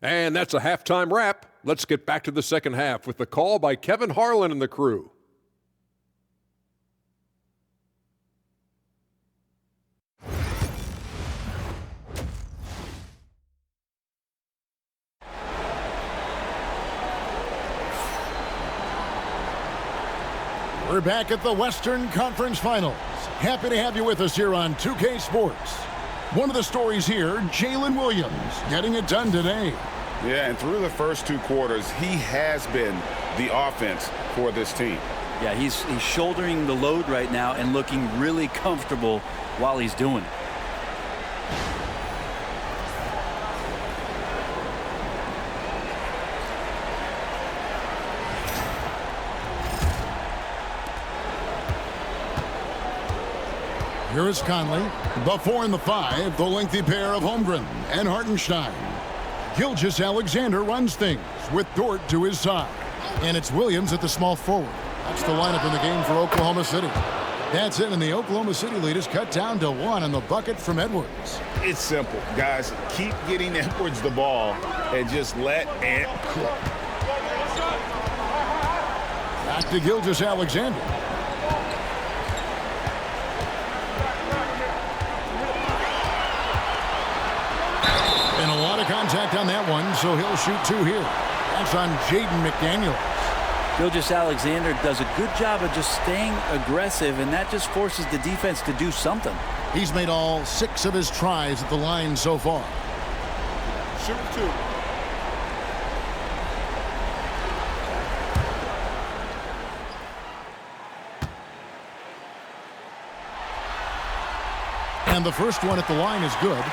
And that's a halftime wrap. Let's get back to the second half with the call by Kevin Harlan and the crew. We're back at the Western Conference Finals. Happy to have you with us here on 2K Sports. One of the stories here, Jalen Williams getting it done today. Yeah, and through the first two quarters, he has been the offense for this team. Yeah, he's shouldering the load right now and looking really comfortable while he's doing it. Here is Conley. The 4 and the 5, the lengthy pair of Holmgren and Hartenstein. 𝙤𝙤𝙘𝙧 runs things with Dort to his side. And it's Williams at the small forward. That's the lineup in the game for Oklahoma City. That's it, and the Oklahoma City lead is cut down to 1 on the bucket from Edwards. It's simple, guys. Keep getting Edwards the ball and just let Ant cook. Back to 𝙤𝙤𝙘𝙧. And a lot of contact on that one, so he'll shoot 2 here. That's on Jaden McDaniels. 𝙤𝙤𝙘𝙧 does a good job of just staying aggressive, and that just forces the defense to do something. He's made all 6 of his tries at the line so far. Shoot 2. And the first one at the line is good.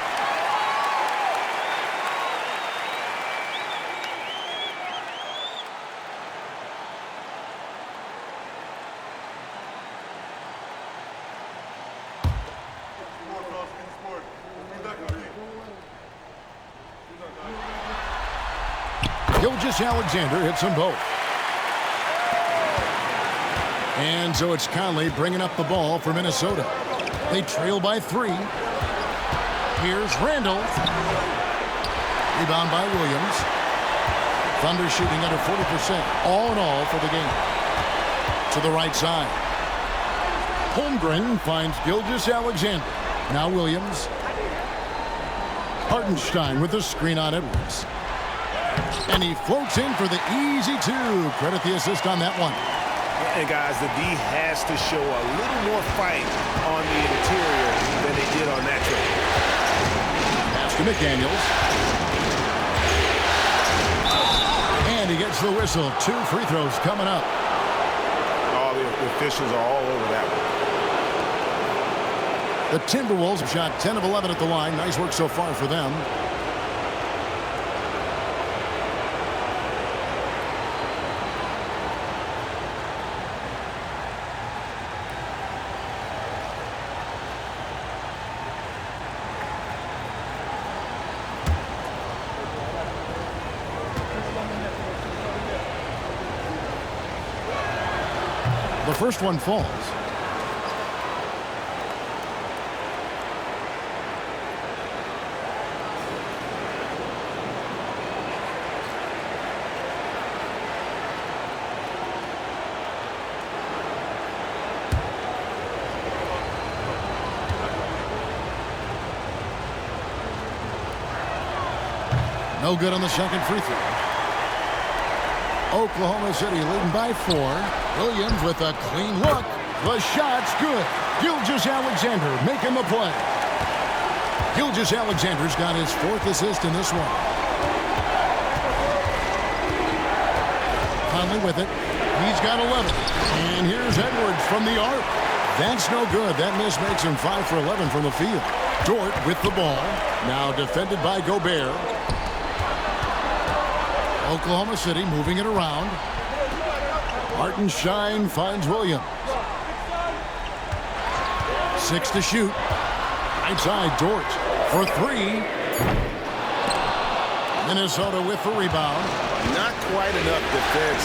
𝙤𝙤𝙘𝙧 hits them both. And so it's Conley bringing up the ball for Minnesota. They trail by 3. Here's Randall. Rebound by Williams. Thunder shooting under 40% all in all for the game. To the right side. Holmgren finds 𝙤𝙤𝙘𝙧. Now Williams. Hartenstein with the screen on Edwards. And he floats in for the easy 2. Credit the assist on that one. And guys, the D has to show a little more fight on the interior than they did on that trip. Pass to McDaniels. And he gets the whistle. 2 free throws coming up. All the officials are all over that one. The Timberwolves have shot 10 of 11 at the line. Nice work so far for them. The first one falls. No good on the second free throw. Oklahoma City leading by 4. Williams with a clean look. The shot's good. 𝙤𝙤𝙘𝙧 making the play. 𝙤𝙤𝙘𝙧's got his 4th assist in this one. Conley with it. He's got 11. And here's Edwards from the arc. That's no good. That miss makes him 5 for 11 from the field. Dort with the ball. Now defended by Gobert. Oklahoma City moving it around. 𝙤𝙤𝙪'𝙡 finds Williams. 6 to shoot. Right side, Dort for 3. Minnesota with the rebound. Not quite enough defense.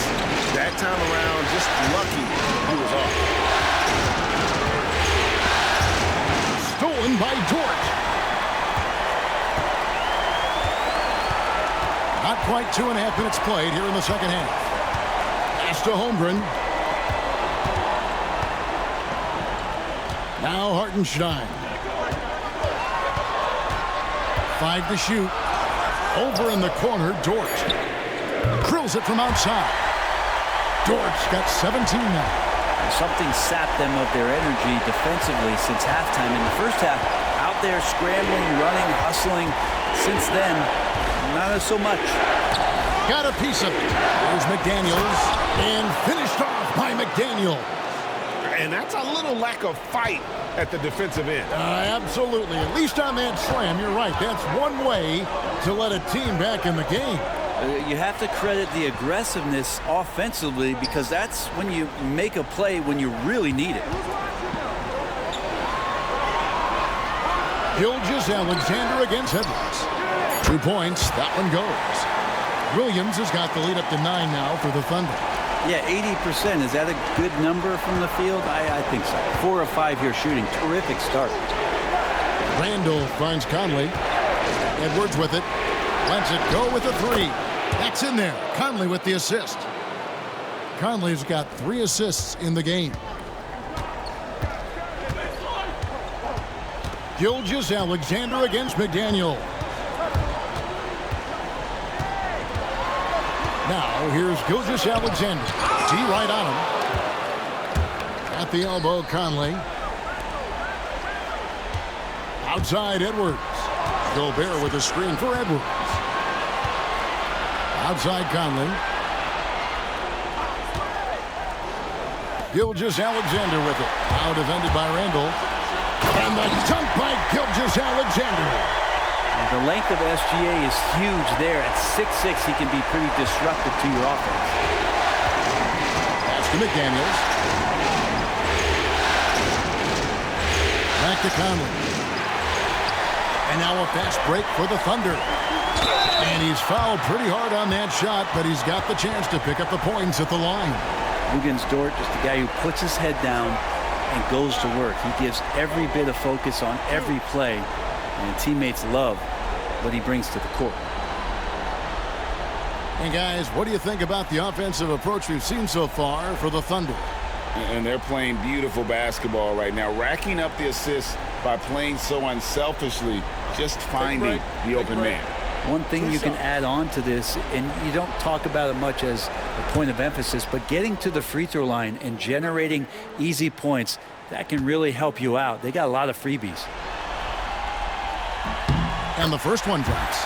That time around, just lucky he was off. Stolen by Dort. Not quite 2.5 minutes played here in the second half. Pass to Holmgren. Now 𝙤𝙤𝙪'𝙡. 5 to shoot. Over in the corner, Dort. Drills it from outside. Dort's got 17 now. Something sapped them of their energy defensively since halftime. In the first half, out there scrambling, running, hustling. Since then, not so much. Got a piece of it. Here's McDaniels. And finished off by McDaniel. And that's a little lack of fight at the defensive end. Absolutely. At least on that slam, you're right. That's one way to let a team back in the game. You have to credit the aggressiveness offensively because that's when you make a play when you really need it. 𝙤𝙤𝙪𝙧 against Edwards. 2 points. That one goes. Williams has got the lead up to 9 now for the Thunder. Yeah, 80%. Is that a good number from the field? I think so. 4 of 5 here shooting. Terrific start. Randall finds Conley. Edwards with it. Lets it go with a 3. That's in there. Conley with the assist. Conley's got 3 assists in the game. 𝙤𝙤𝙪𝙧 against McDaniel. Now here's 𝙤𝙤𝙪𝙧. D right on him. At the elbow, Conley. Outside, Edwards. Gobert with a screen for Edwards. Outside, Conley. 𝙤𝙤𝙪𝙧 with it. Now defended by Randall. And the dunk by 𝙤𝙤𝙪𝙧. The length of SGA is huge there. At 6'6", he can be pretty disruptive to your offense. Pass to McDaniels. Back to Conley. And now a fast break for the Thunder. And he's fouled pretty hard on that shot, but he's got the chance to pick up the points at the line. Dort, just a guy who puts his head down and goes to work. He gives every bit of focus on every play, and teammates love what he brings to the court. And guys, what do you think about the offensive approach we've seen so far for the Thunder? And they're playing beautiful basketball right now, racking up the assists by playing so unselfishly, just finding the open man. One thing you can add on to this, and you don't talk about it much as a point of emphasis, but getting to the free throw line and generating easy points, that can really help you out. They got a lot of freebies. And the first one drops.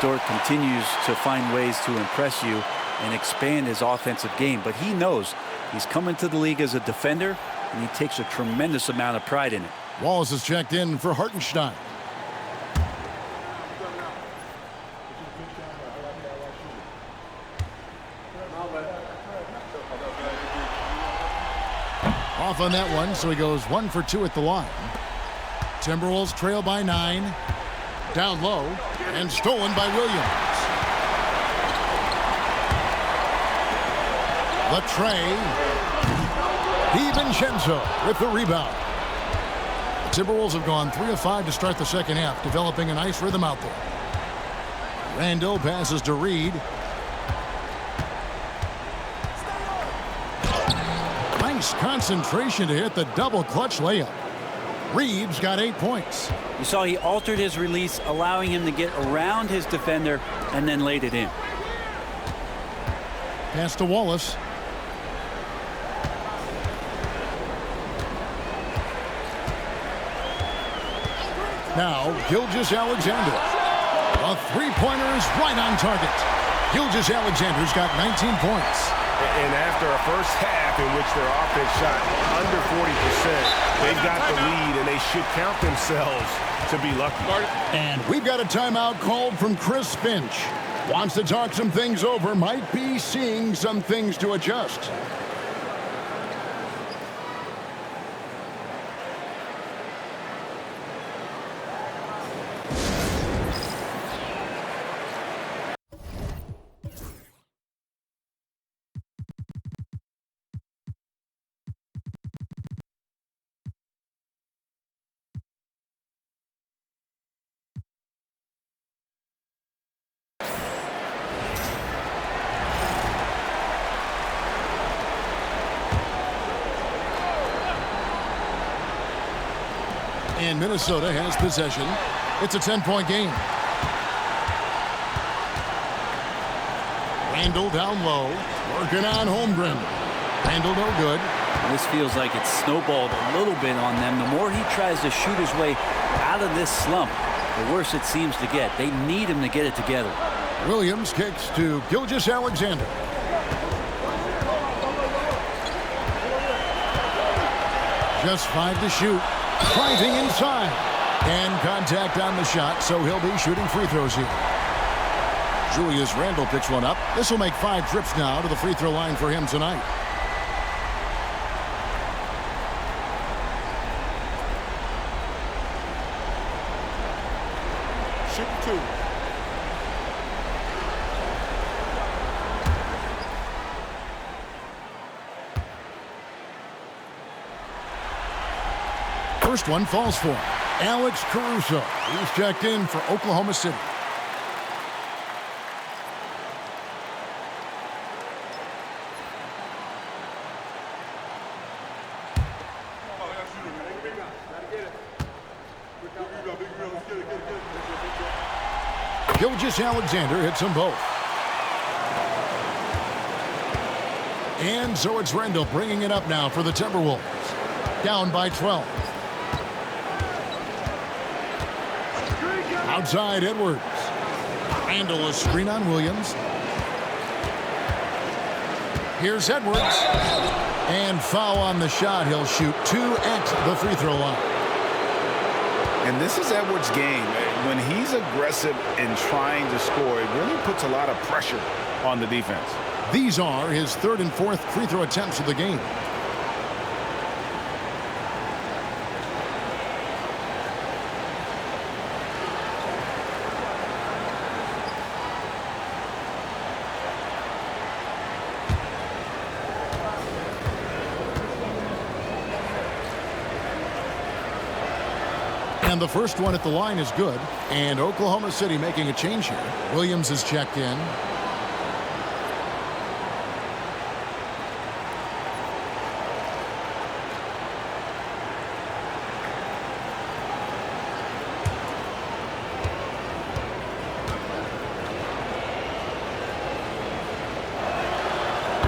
Dort continues to find ways to impress you and expand his offensive game, but he knows he's coming to the league as a defender, and he takes a tremendous amount of pride in it. Wallace is checked in for 𝙤𝙤𝙪𝙧. Off on that one, so he goes 1 for 2 at the line. Timberwolves trail by 9. Down low, and stolen by Williams. DiVincenzo with the rebound. The Timberwolves have gone 3 of 5 to start the second half, developing a nice rhythm out there. Randall passes to Reed. Nice concentration to hit the double clutch layup. Reed's got 8 points. You saw he altered his release, allowing him to get around his defender and then laid it in. Pass to Wallace. Now, 𝙤𝙤𝙪𝙧. A three-pointer is right on target. 𝙤𝙤𝙪's got 19 points. And after a first half in which their offense shot under 40%, they've got the lead, and they should count themselves to be lucky. And we've got a timeout called from Chris Finch. Wants to talk some things over, might be seeing some things to adjust. And Minnesota has possession. It's a 10-point game. Randall down low, working on Holmgren. Randall no good. This feels like it's snowballed a little bit on them. The more he tries to shoot his way out of this slump, the worse it seems to get. They need him to get it together. Williams kicks to 𝙤𝙤𝙧𝙗. Just 5 to shoot. Driving inside. And contact on the shot, so he'll be shooting free throws here. Julius Randle picks one up. This will make 5 trips now to the free throw line for him tonight. Shoot 2. First one falls for Alex Caruso. He's checked in for Oklahoma City. 𝙤𝙤𝙧𝙗 hits them both. And so it's Randall bringing it up now for the Timberwolves. Down by 12. Outside Edwards. Randall a screen on Williams. Here's Edwards. And foul on the shot. He'll shoot 2 at the free throw line. And this is Edwards' game. When he's aggressive and trying to score, it really puts a lot of pressure on the defense. These are his 3rd and 4th free throw attempts of the game. And the first one at the line is good. And Oklahoma City making a change here. Williams is checked in.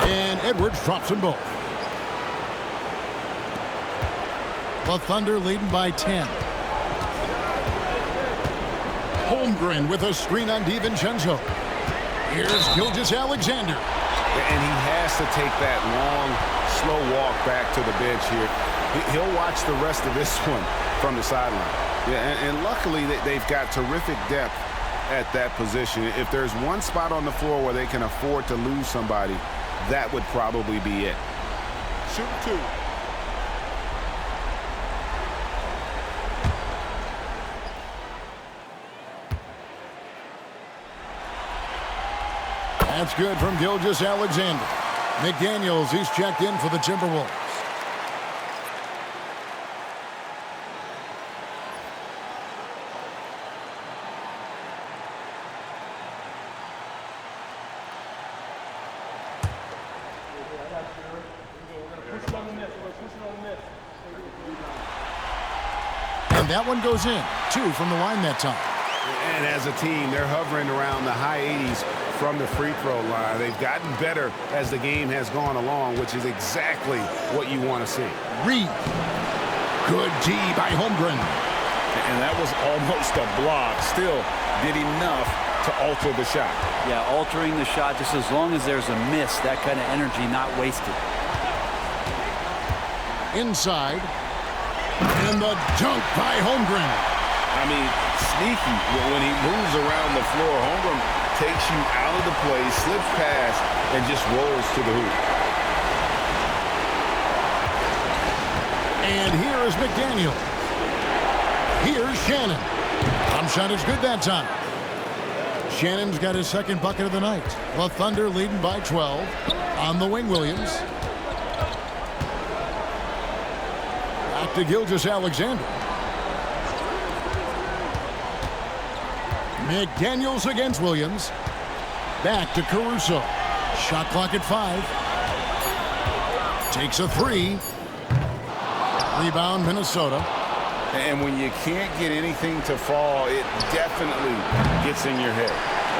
And Edwards drops them both. The Thunder leading by 10. Holmgren with a screen on DiVincenzo. Here's 𝙤𝙤𝙧𝙗. And he has to take that long, slow walk back to the bench here. He'll watch the rest of this one from the sideline. Yeah, and luckily they've got terrific depth at that position. If there's one spot on the floor where they can afford to lose somebody, that would probably be it. Shoot 2. That's good from 𝙤𝙤𝙧𝙗. McDaniels, he's checked in for the Timberwolves. And that one goes in. 2 from the line that time. And as a team, they're hovering around the high 80s from the free throw line. They've gotten better as the game has gone along, which is exactly what you want to see. Reed. Good D by Holmgren. And that was almost a block. Still did enough to alter the shot. Yeah, altering the shot, just as long as there's a miss, that kind of energy not wasted. Inside. And the dunk by Holmgren. I mean, sneaky when he moves around the floor. Holmgren takes you out of the play, slips past, and just rolls to the hoop. And here is McDaniel. Here's Shannon. Shot is good that time. Shannon's got his 2nd bucket of the night. The Thunder leading by 12. On the wing, Williams. Back to 𝙤𝙤𝙧𝙗. McDaniels against Williams. Back to Caruso. Shot clock at 5. Takes a 3. Rebound, Minnesota. And when you can't get anything to fall, it definitely gets in your head.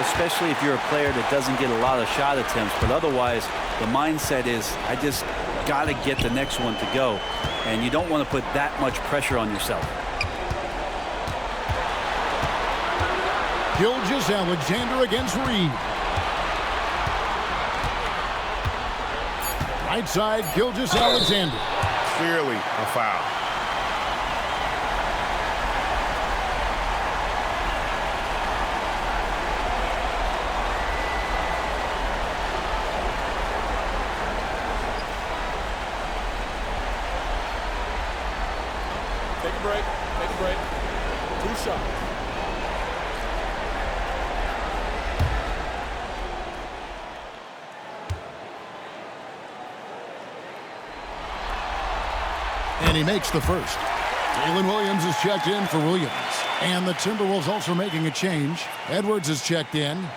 Especially if you're a player that doesn't get a lot of shot attempts. But otherwise, the mindset is, I just got to get the next one to go. And you don't want to put that much pressure on yourself. 𝙤𝙤𝙧𝙗 against Reed. Right side, 𝙤𝙤𝙧𝙗. Clearly a foul. Take a break. Take a break. 2 shots. And he makes the first. Jalen Williams is checked in for Williams. And the Timberwolves also making a change. Edwards is checked in.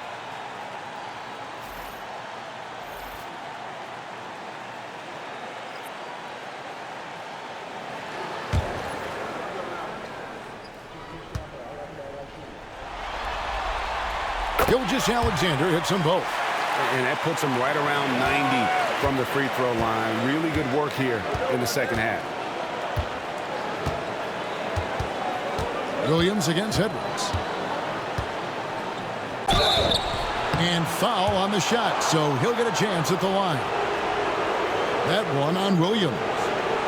𝙤𝙤𝙧𝙗 hits them both. And that puts him right around 90 from the free throw line. Really good work here in the second half. Williams against Edwards. And foul on the shot, so he'll get a chance at the line. That one on Williams.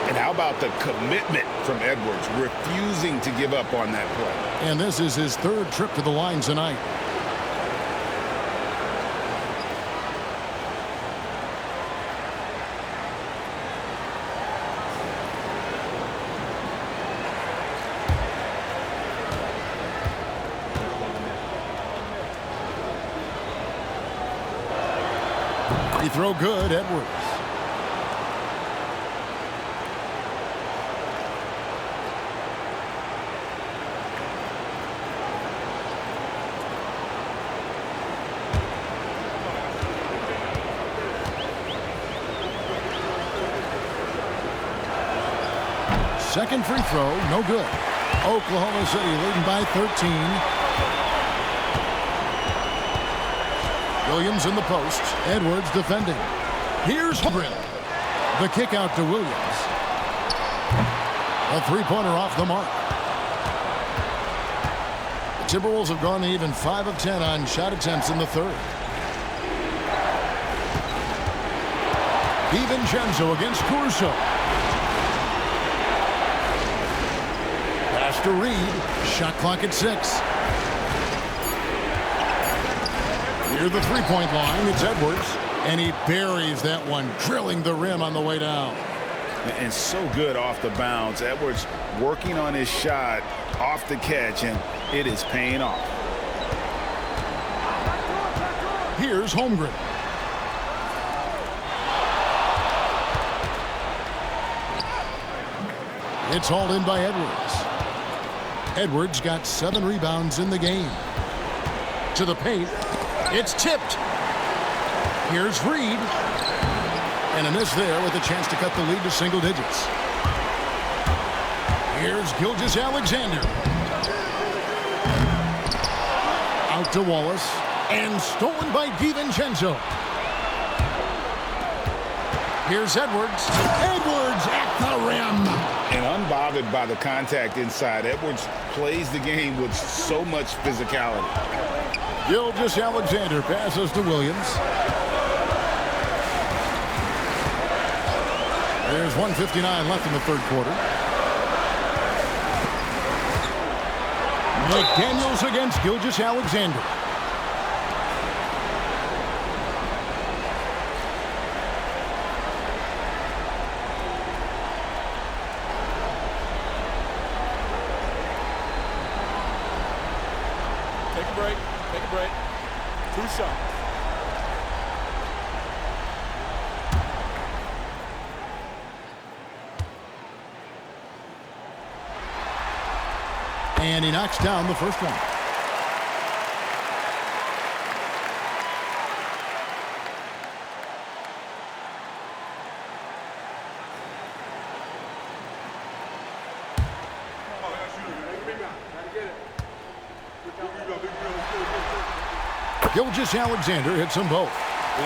And how about the commitment from Edwards, refusing to give up on that play. And this is his 3rd trip to the line tonight. He throw good, Edwards. Second free throw, no good. Oklahoma City leading by 13. Williams in the post. Edwards defending. Here's Holmgren. The kick out to Williams. A three-pointer off the mark. The Timberwolves have gone even 5 of 10 on shot attempts in the 3rd. DiVincenzo against Caruso. Pass to Reed. Shot clock at 6. Near the three-point line, it's Edwards. And he buries that one, drilling the rim on the way down. And so good off the bounce. Edwards working on his shot off the catch, and it is paying off. Here's Holmgren. It's hauled in by Edwards. Edwards got 7 rebounds in the game. To the paint. It's tipped. Here's Reed. And a miss there with a chance to cut the lead to single digits. Here's 𝙤𝙤𝙧𝙗. Out to Wallace. And stolen by DiVincenzo. Here's Edwards. Edwards at the rim. And unbothered by the contact inside, Edwards plays the game with so much physicality. 𝙤𝙤𝙧𝙗 passes to Williams. There's 1:59 left in the 3rd quarter. McDaniels against 𝙤𝙤𝙧𝙗. Take a break. Take a break. 2 shots. And he knocks down the first one. Gilgeous-Alexander hits them both.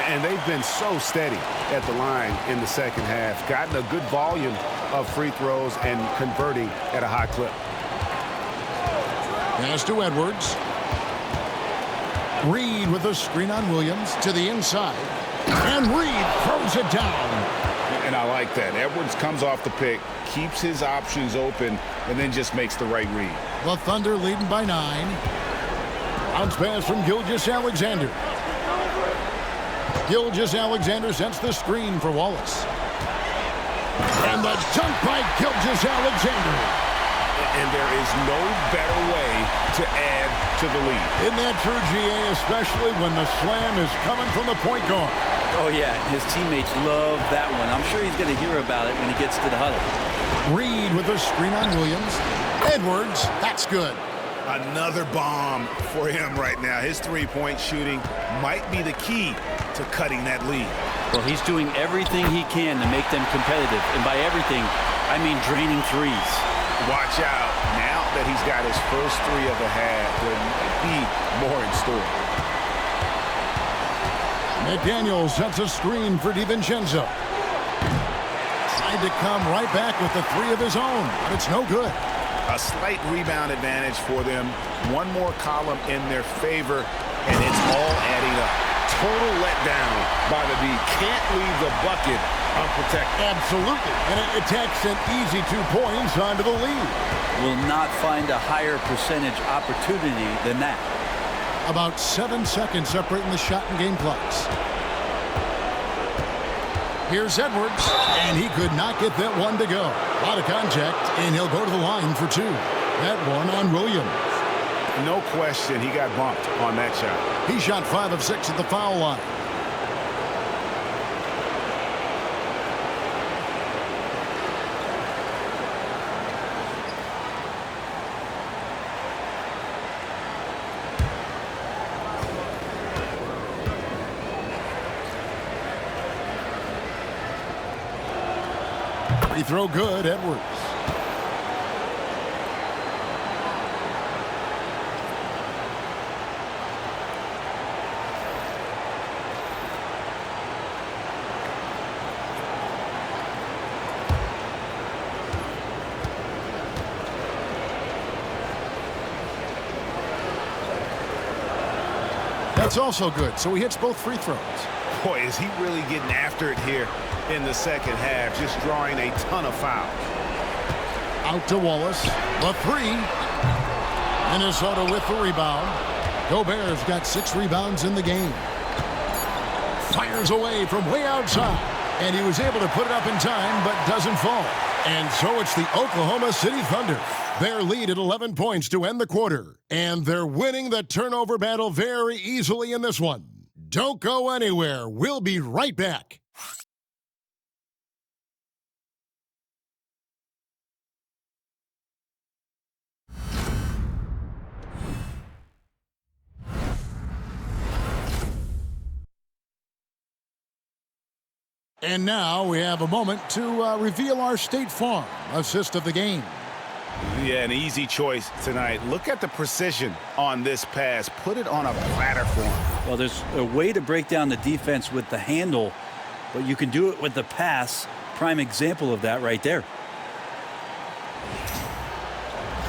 And they've been so steady at the line in the second half. Gotten a good volume of free throws and converting at a high clip. Pass to Edwards. Reed with a screen on Williams to the inside. And Reed throws it down. And I like that. Edwards comes off the pick, keeps his options open, and then just makes the right read. The Thunder leading by 9. Bounce pass from Gilgeous-Alexander. Gilgeous-Alexander sets the screen for Wallace. And the dunk by Gilgeous-Alexander. And there is no better way to add to the lead. Isn't that true, GA, especially when the slam is coming from the point guard? Oh, yeah, his teammates love that one. I'm sure he's going to hear about it when he gets to the huddle. Reed with a screen on Williams. Edwards, that's good. Another bomb for him right now. His three-point shooting might be the key to cutting that lead. Well, he's doing everything he can to make them competitive. And by everything, I mean draining threes. Watch out. Now that he's got his first three of the half, there might be more in store. McDaniel sets a screen for DiVincenzo. Tried to come right back with the three of his own, but it's no good. A slight rebound advantage for them. One more column in their favor, and it's all adding up. Total letdown by the D. Can't leave the bucket unprotected. Absolutely. And it takes an easy 2 points onto the lead. Will not find a higher percentage opportunity than that. About 7 seconds separating the shot and game clocks. Here's Edwards, and he could not get that one to go. A lot of contact, and he'll go to the line for 2. That one on Williams. No question, he got bumped on that shot. He shot 5 of 6 at the foul line. Free throw good, Edwards. That's also good, so he hits both free throws. Boy, is he really getting after it here in the second half, just drawing a ton of fouls. Out to Wallace, the 3. Minnesota with the rebound. Gobert's got 6 rebounds in the game. Fires away from way outside, and he was able to put it up in time, but doesn't fall. And so it's the Oklahoma City Thunder. Their lead at 11 points to end the quarter, and they're winning the turnover battle very easily in this one. Don't go anywhere. We'll be right back. And now we have a moment to reveal our State Farm assist of the game. Yeah, an easy choice tonight. Look at the precision on this pass. Put it on a platter for him. Well, there's a way to break down the defense with the handle, but you can do it with the pass. Prime example of that right there.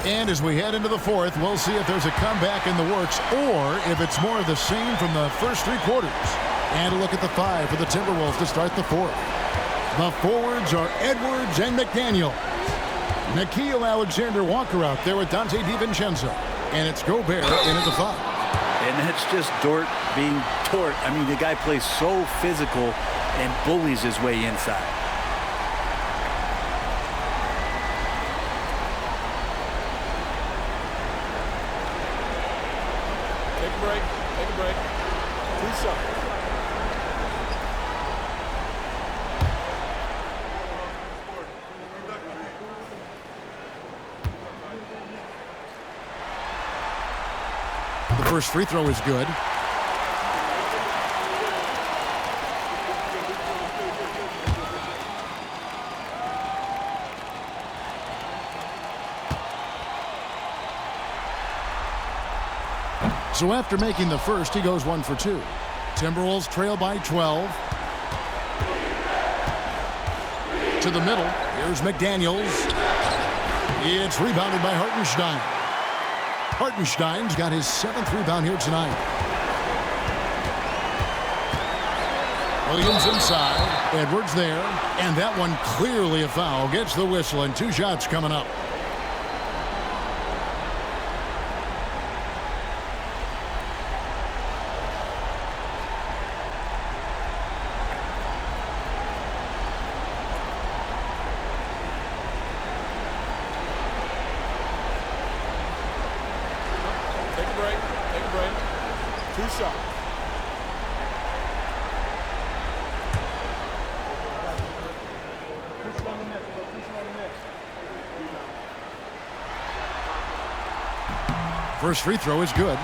And as we head into the fourth, we'll see if there's a comeback in the works or if it's more of the same from the first 3 quarters. And a look at the 5 for the Timberwolves to start the fourth. The forwards are Edwards and McDaniel. Nickeil Alexander-Walker out there with Dante DiVincenzo. And it's Gobert in at the 5. And that's just Dort being Dort. I mean, the guy plays so physical and bullies his way inside. Take a break. Take a break. 2 seconds. First free throw is good. So after making the first, he goes 1 for 2. Timberwolves trail by 12. To the middle. Here's McDaniels. It's rebounded by Hartenstein. Hartenstein's got his 7th rebound here tonight. Williams inside. Edwards there. And that one clearly a foul. Gets the whistle, and 2 shots coming up. Take a break. Take a break. 2 shots. First free throw is good.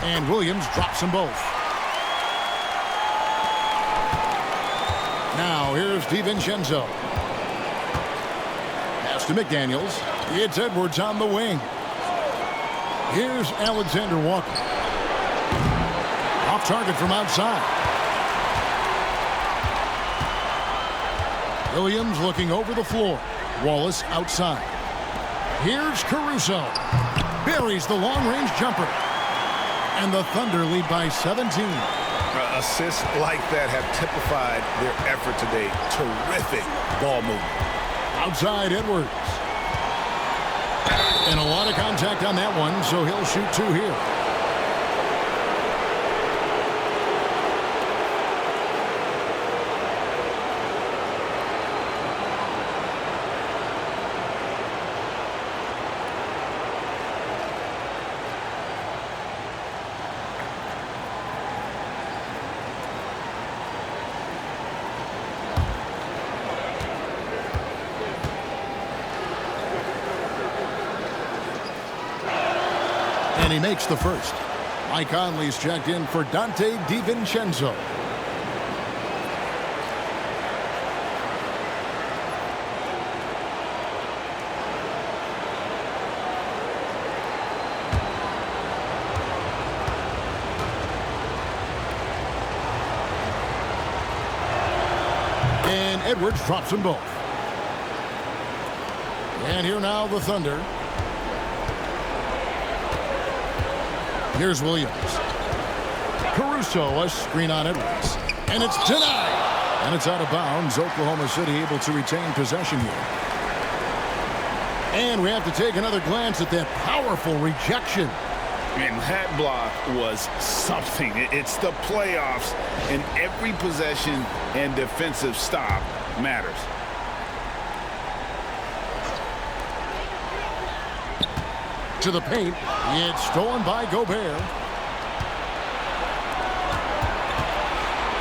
And Williams drops them both. Now here's DiVincenzo. Pass to McDaniels. It's Edwards on the wing. Here's Alexander Walker. Off target from outside. Williams looking over the floor. Wallace outside. Here's Caruso. Buries the long-range jumper. And the Thunder lead by 17. Assists like that have typified their effort today. Terrific ball movement. Outside Edwards. And a lot of contact on that one, so he'll shoot 2 here. And he makes the first. Mike Conley's checked in for Donte DiVincenzo. And Edwards drops them both. And here now the Thunder. Here's Williams. Caruso, a screen on Edwards. And it's denied. And it's out of bounds. Oklahoma City able to retain possession here. And we have to take another glance at that powerful rejection. And that block was something. It's the playoffs, and every possession and defensive stop matters. To the paint. It's stolen by Gobert.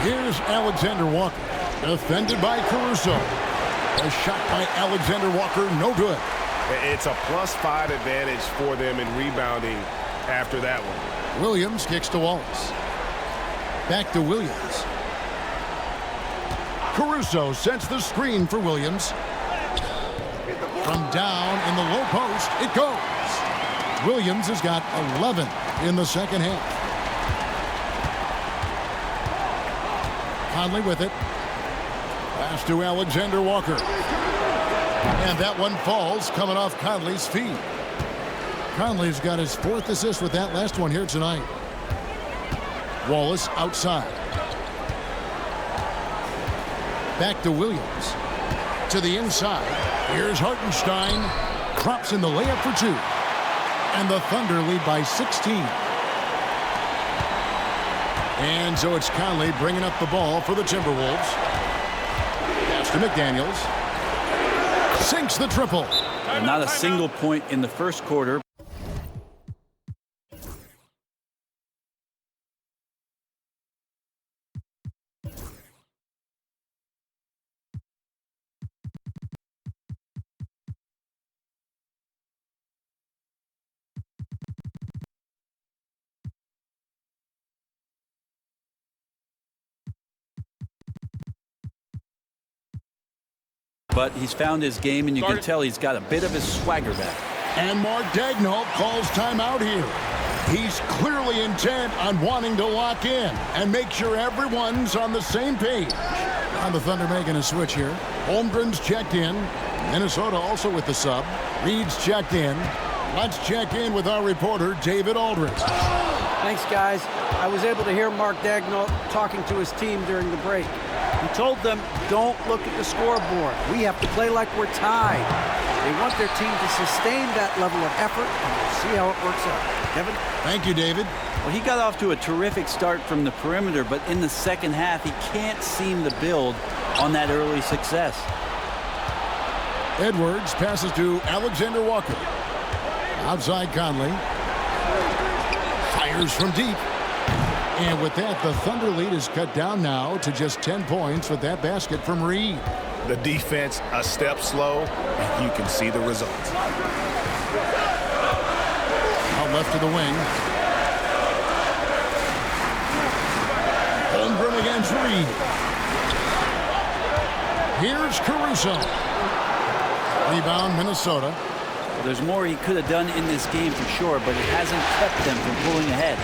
Here's Alexander Walker. Defended by Caruso. A shot by Alexander Walker, no good. It's a +5 advantage for them in rebounding after that one. Williams kicks to Wallace. Back to Williams. Caruso sets the screen for Williams. From down in the low post, it goes. Williams has got 11 in the second half. Conley with it. Pass to Alexander Walker. And that one falls coming off Conley's feet. Conley's got his 4th assist with that last one here tonight. Wallace outside. Back to Williams. To the inside. Here's Hartenstein. Drops in the layup for 2. And the Thunder lead by 16. And so it's Conley bringing up the ball for the Timberwolves. Pass to McDaniels. Sinks the triple. Not a single point in the first quarter. but he's found his game, and you can tell he's got a bit of his swagger back. And Mark Daigneault calls timeout here. He's clearly intent on wanting to lock in and make sure everyone's on the same page. On the Thunder making a switch here. Holmgren's checked in. Minnesota also with the sub. Reed's checked in. Let's check in with our reporter, David Aldridge. Thanks, guys. I was able to hear Mark Daigneault talking to his team during the break. He told them, don't look at the scoreboard. We have to play like we're tied. They want their team to sustain that level of effort, and we'll see how it works out. Kevin? Thank you, David. Well, he got off to a terrific start from the perimeter, but in the second half, he can't seem to build on that early success. Edwards passes to Alexander Walker. Outside Conley. Fires from deep. And with that, the Thunder lead is cut down now to just 10 points with that basket from Reed. The defense a step slow, and you can see the results. Out left to the wing. Holmgren against Reed. Here's Caruso. Rebound, Minnesota. Well, there's more he could have done in this game for sure, but it hasn't kept them from pulling ahead.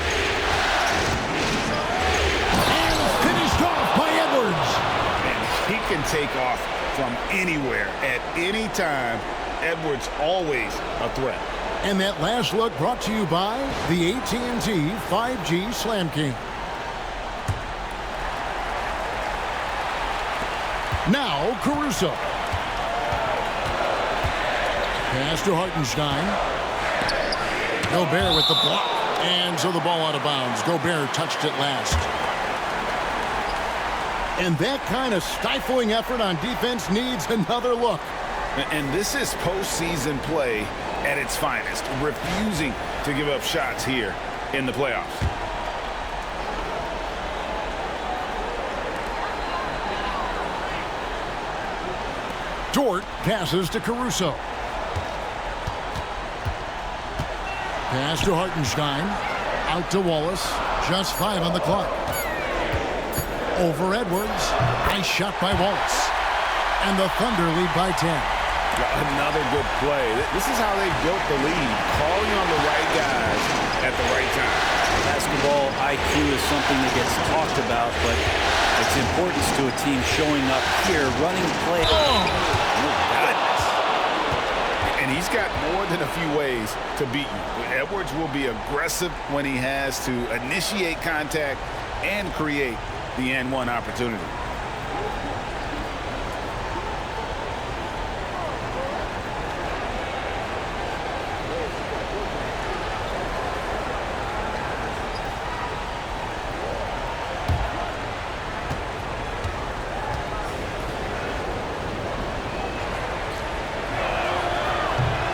And finished off by Edwards. And he can take off from anywhere at any time. Edwards always a threat. And that last look brought to you by the AT&T 5G Slam King. Now Caruso. Pass to Hartenstein. Gobert with the block. And so the ball out of bounds. Gobert touched it last. And that kind of stifling effort on defense needs another look. And this is postseason play at its finest, refusing to give up shots here in the playoffs. Dort passes to Caruso. Pass to Hartenstein. Out to Wallace. Just 5 on the clock. Over Edwards. Nice shot by Wallace. And the Thunder lead by 10. Another good play. This is how they built the lead, calling on the right guys at the right time. Basketball IQ is something that gets talked about, but its importance to a team showing up here, running play. And he's got more than a few ways to beat you. Edwards will be aggressive when he has to initiate contact and create the and-one opportunity.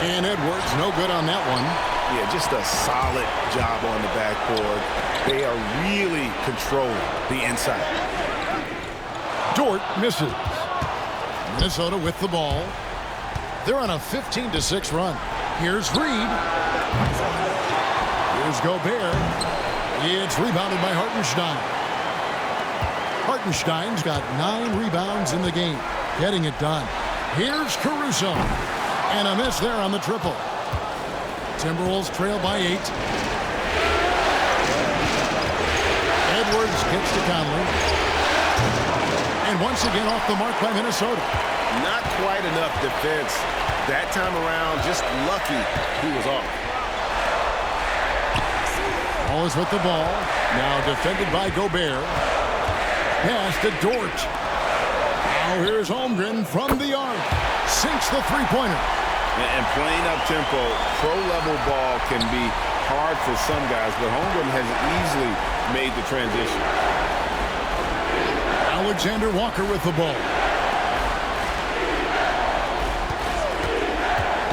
And Edwards, no good on that one. Yeah, just a solid job on the backboard. They are really controlling the inside. Dort misses. Minnesota with the ball. They're on a 15-6 run. Here's Reed. Here's Gobert. It's rebounded by Hartenstein. Hartenstein's got 9 rebounds in the game, getting it done. Here's Caruso. And a miss there on the triple. Timberwolves trail by 8. Edwards gets to Conley. And once again off the mark by Minnesota. Not quite enough defense that time around. Just lucky he was off. Wallace with the ball. Now defended by Gobert. Pass to Dort. Now here's Holmgren from the arc. Sinks the three-pointer. And playing up-tempo, pro-level ball can be hard for some guys, but Holmgren has easily made the transition. Alexander Walker with the ball.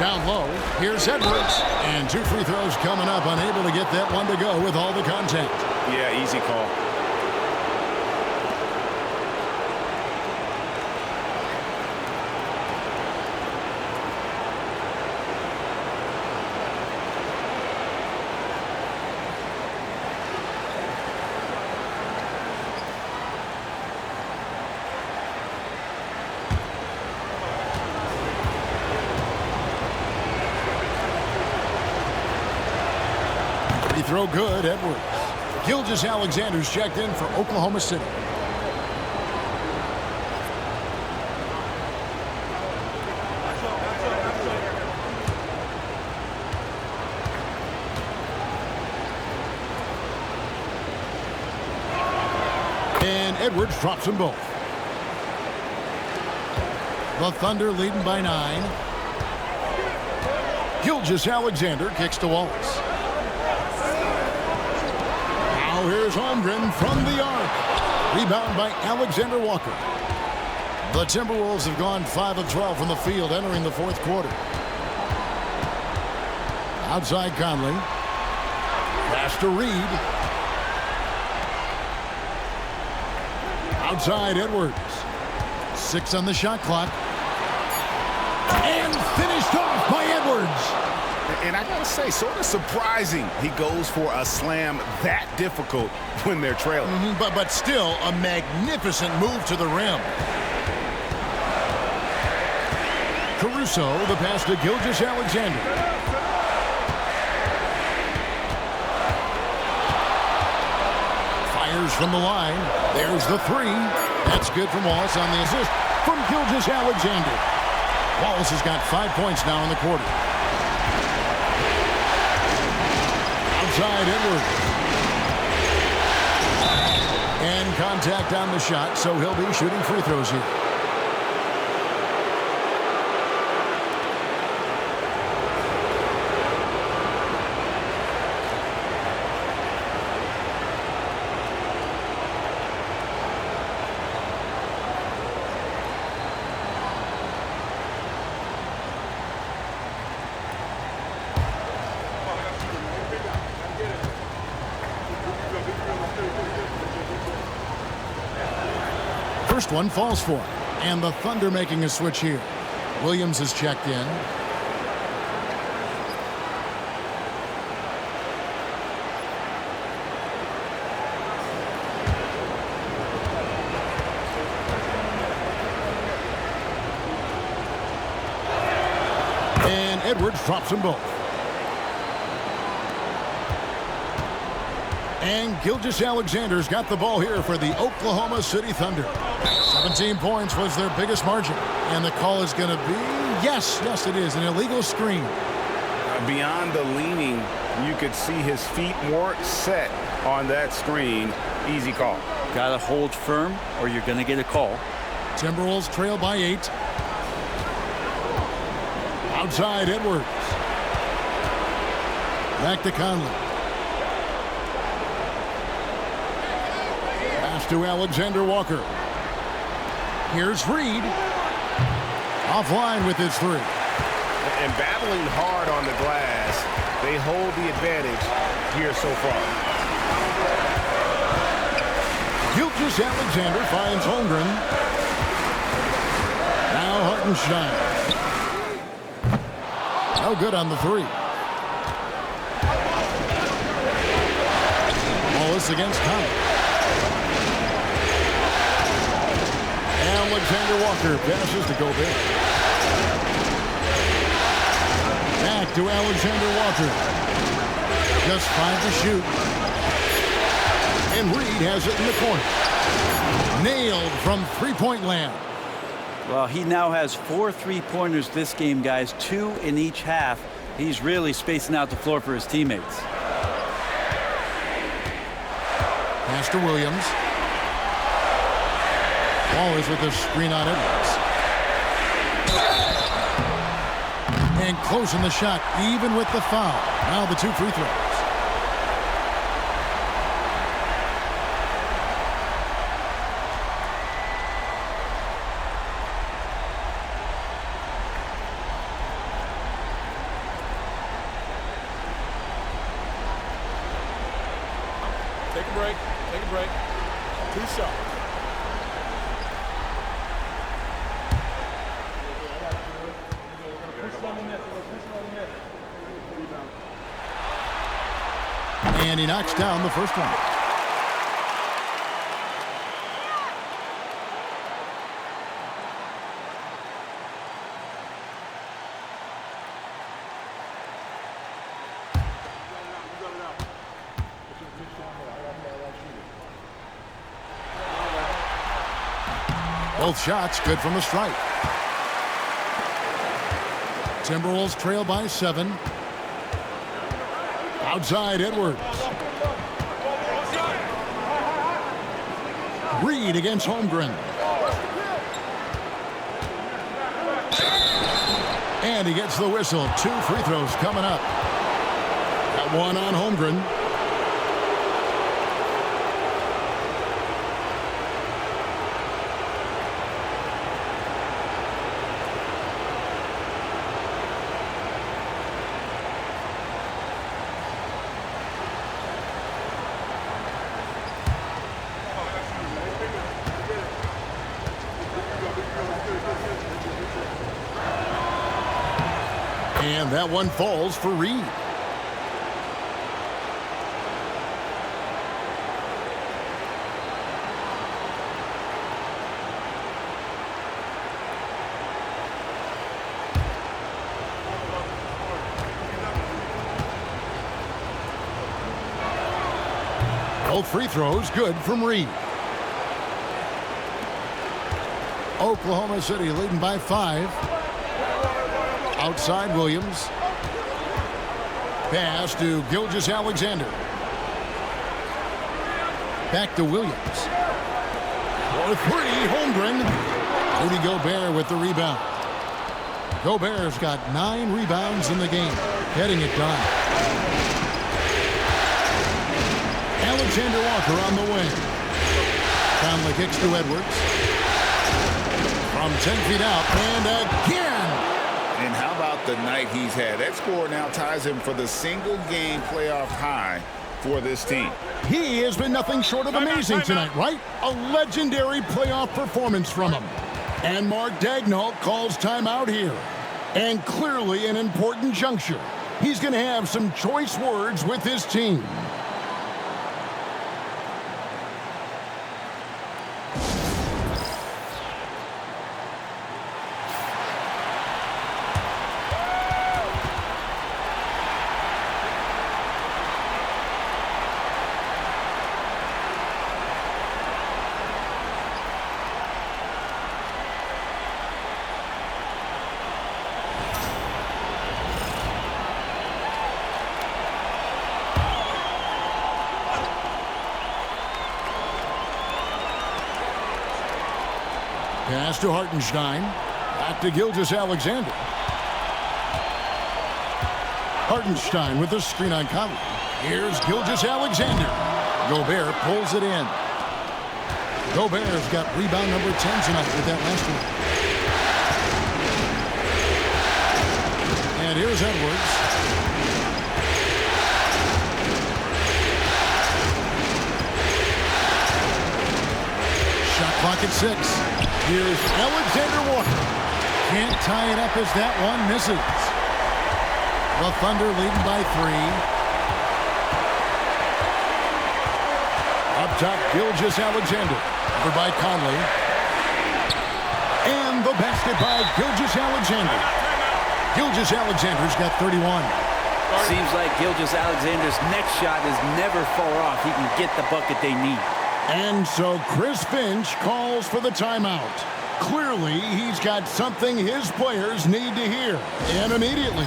Down low, here's Edwards. And 2 free throws coming up, unable to get that one to go with all the contact. Yeah, easy call. throw good, Edwards. 𝙤𝙤𝙪'𝙡's checked in for Oklahoma City. And Edwards drops them both. The Thunder leading by 9. 𝙤𝙤𝙪'𝙢 kicks to Wallace. Now here's Holmgren from the arc. Rebound by Alexander Walker. The Timberwolves have gone 5 of 12 from the field entering the fourth quarter. Outside Conley. Pass to Reed. Outside Edwards. 6 on the shot clock. And finished off by Edwards. And I gotta say, sort of surprising he goes for a slam that difficult when they're trailing. But still a magnificent move to the rim. Caruso, the pass to 𝙤𝙤𝙪'𝙢. Fires from the line. There's the 3. That's good from Wallace on the assist from 𝙤𝙤𝙪'𝙢. Wallace has got 5 points now in the quarter. Outside Edwards. And contact on the shot, so he'll be shooting free throws here. First one falls for him. And the Thunder making a switch here. Williams is checked in. And Edwards drops them both. And 𝙤𝙤𝙪'𝙢's got the ball here for the Oklahoma City Thunder. 17 points was their biggest margin. And the call is going to be, yes, it is, an illegal screen. Beyond the leaning, you could see his feet weren't set on that screen. Easy call. Got to hold firm or you're going to get a call. Timberwolves trail by 8. Outside Edwards. Back to Conley. Pass to Alexander Walker. Here's Reed. Offline with his 3. And battling hard on the glass, they hold the advantage here so far. 𝙤𝙤𝙪'𝙢 finds Holmgren. Now Hartenstein. No good on the 3. Wallace against Conley. Alexander Walker passes to Gobert. Back to Alexander Walker. Just 5 to shoot. And Reed has it in the corner. Nailed from three-point land. Well, he now has 4 3-pointers this game, guys. 2 in each half. He's really spacing out the floor for his teammates. Pass to Williams. Wallace with a screen on Edwards. And closing the shot, even with the foul. Now the 2 free throws. Take a break. Take a break. 2 shots. And he knocks down the first one. Both shots good from the stripe. Timberwolves trail by 7. Outside Edwards. Reed against Holmgren. And he gets the whistle. 2 free throws coming up. Got one on Holmgren. And that one falls for Reed. Both free throws good from Reed. Oklahoma City leading by 5. Outside Williams. Pass to 𝙤𝙤𝙧. Back to Williams. For 3, Holmgren. Rudy Gobert with the rebound. Gobert's got 9 rebounds in the game. Getting it done. Alexander Walker on the wing. Conley kicks to Edwards. From 10 feet out. And again. And how about the night he's had? That score now ties him for the single-game playoff high for this team. He has been nothing short of amazing tonight, right? A legendary playoff performance from him. And Mark Daigneault calls timeout here. And clearly an important juncture. He's going to have some choice words with his team. Pass to Hartenstein. Back to 𝙤𝙤𝙧. Hartenstein with the screen on Conley. Here's 𝙤𝙤𝙧. Gobert pulls it in. Gobert's got rebound number 10 tonight with that last one. And here's Edwards. Shot clock at 6. Here's Alexander Walker. Can't tie it up as that one misses. The Thunder leading by 3. Up top, 𝙤𝙤𝙧. Over by Conley. And the basket by 𝙤𝙤𝙧. 𝙤𝙤𝙧's got 31. Seems like 𝙤𝙤𝙧's next shot is never far off. He can get the bucket they need. And so Chris Finch calls for the timeout. Clearly, he's got something his players need to hear, and immediately.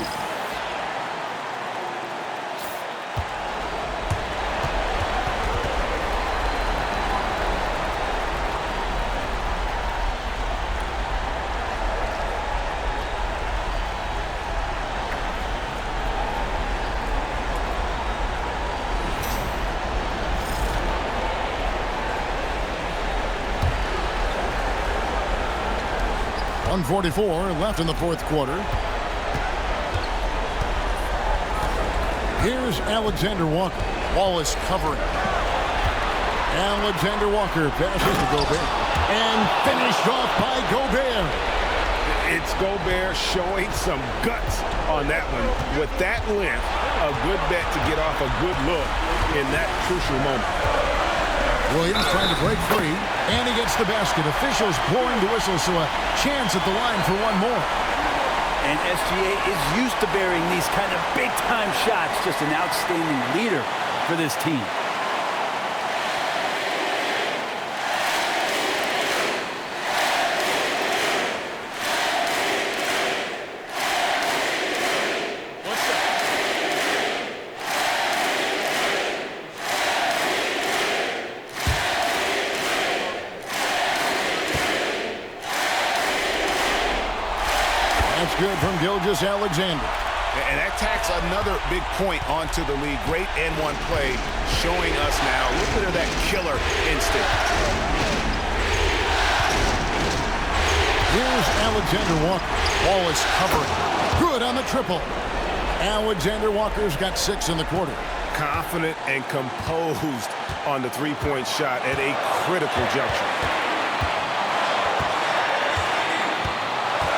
.144 left in the fourth quarter. Here's Alexander Walker. Wallace covering. Alexander Walker passes to Gobert. And finished off by Gobert. It's Gobert showing some guts on that one. With that length, a good bet to get off a good look in that crucial moment. Williams trying to break free, and he gets the basket. Officials blowing the whistle, so a chance at the line for one more. And SGA is used to bearing these kind of big-time shots. Just an outstanding leader for this team. from 𝙤𝙤𝙪𝙧. And that tacks another big point onto the lead. Great N1 play showing us now a little bit of that killer instinct. Here's Alexander Walker. Ball is covering. Good on the triple. Alexander Walker's got 6 in the quarter. Confident and composed on the three-point shot at a critical juncture.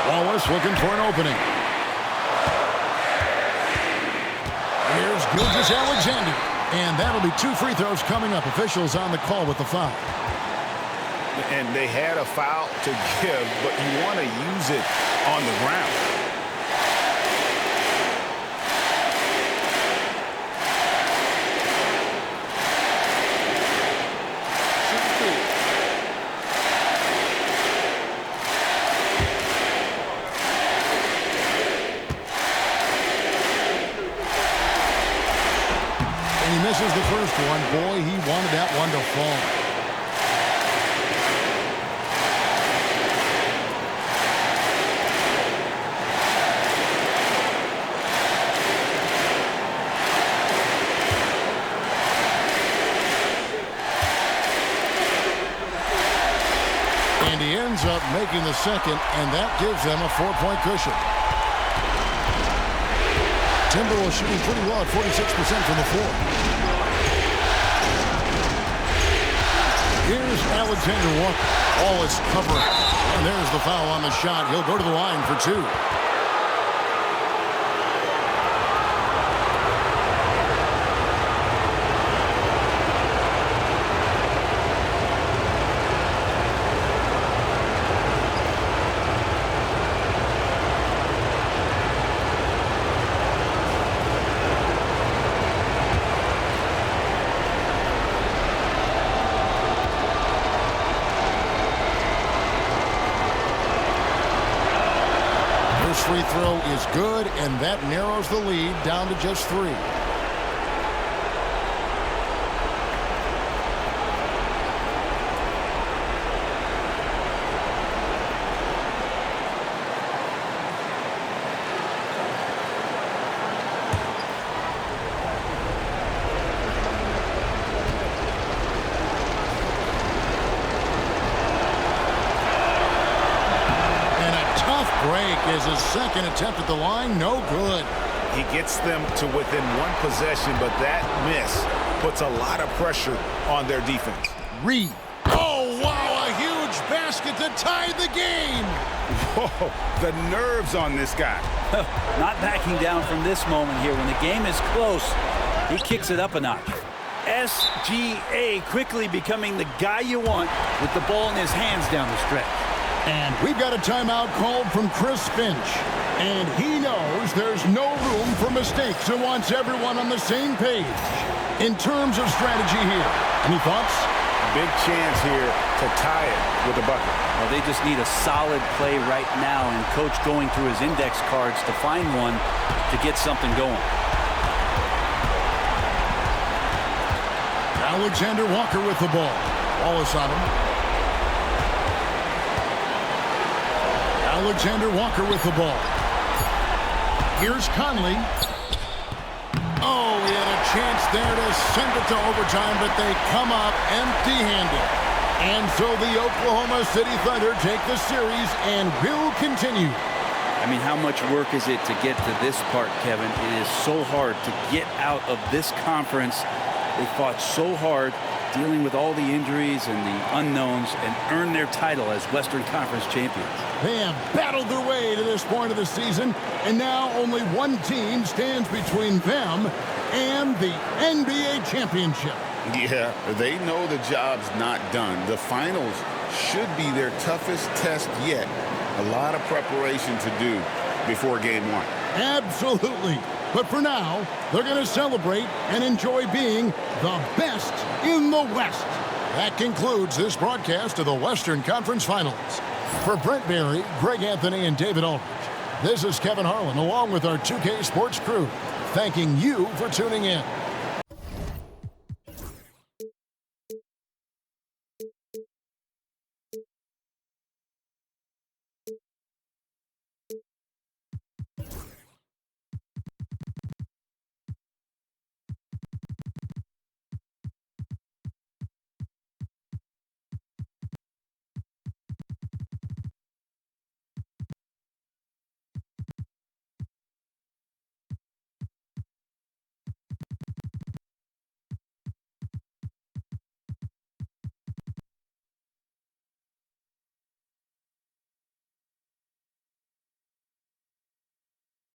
Wallace looking for an opening. Here's 𝙤𝙤𝙪. And that'll be 2 free throws coming up. Officials on the call with the foul. And they had a foul to give, but you want to use it on the ground. And he misses the first one. Boy, he wanted that one to fall. And he ends up making the second, and that gives them a 4-point cushion. Timberwolves shooting pretty well at 46% from the floor. Here's Alexander Walker. All is covering. And there's the foul on the shot. He'll go to the line for 2. Free throw is good, and that narrows the lead down to just 3. Break is his second attempt at the line. No good. He gets them to within 1 possession, but that miss puts a lot of pressure on their defense. Reed. Oh, wow, a huge basket to tie the game. Whoa, the nerves on this guy. Not backing down from this moment here. When the game is close, he kicks it up a notch. SGA quickly becoming the guy you want with the ball in his hands down the stretch. And we've got a timeout called from Chris Finch. And he knows there's no room for mistakes and wants everyone on the same page in terms of strategy here. Any thoughts? Big chance here to tie it with a bucket. Well, they just need a solid play right now, and Coach going through his index cards to find one to get something going. Alexander Walker with the ball. Wallace on him. Alexander Walker with the ball. Here's Conley. Oh, he had a chance there to send it to overtime, but they come up empty-handed. And so the Oklahoma City Thunder take the series and will continue. I mean, how much work is it to get to this part, Kevin? It is so hard to get out of this conference. They fought so hard, dealing with all the injuries and the unknowns, and earned their title as Western Conference champions. They have battled their way to this point of the season, and now only one team stands between them and the NBA championship. Yeah, they know the job's not done. The finals should be their toughest test yet. A lot of preparation to do before game 1. Absolutely. But for now, they're going to celebrate and enjoy being the best in the West. That concludes this broadcast of the Western Conference Finals. For Brent Barry, Greg Anthony, and David Aldridge, this is Kevin Harlan along with our 2K Sports crew, thanking you for tuning in.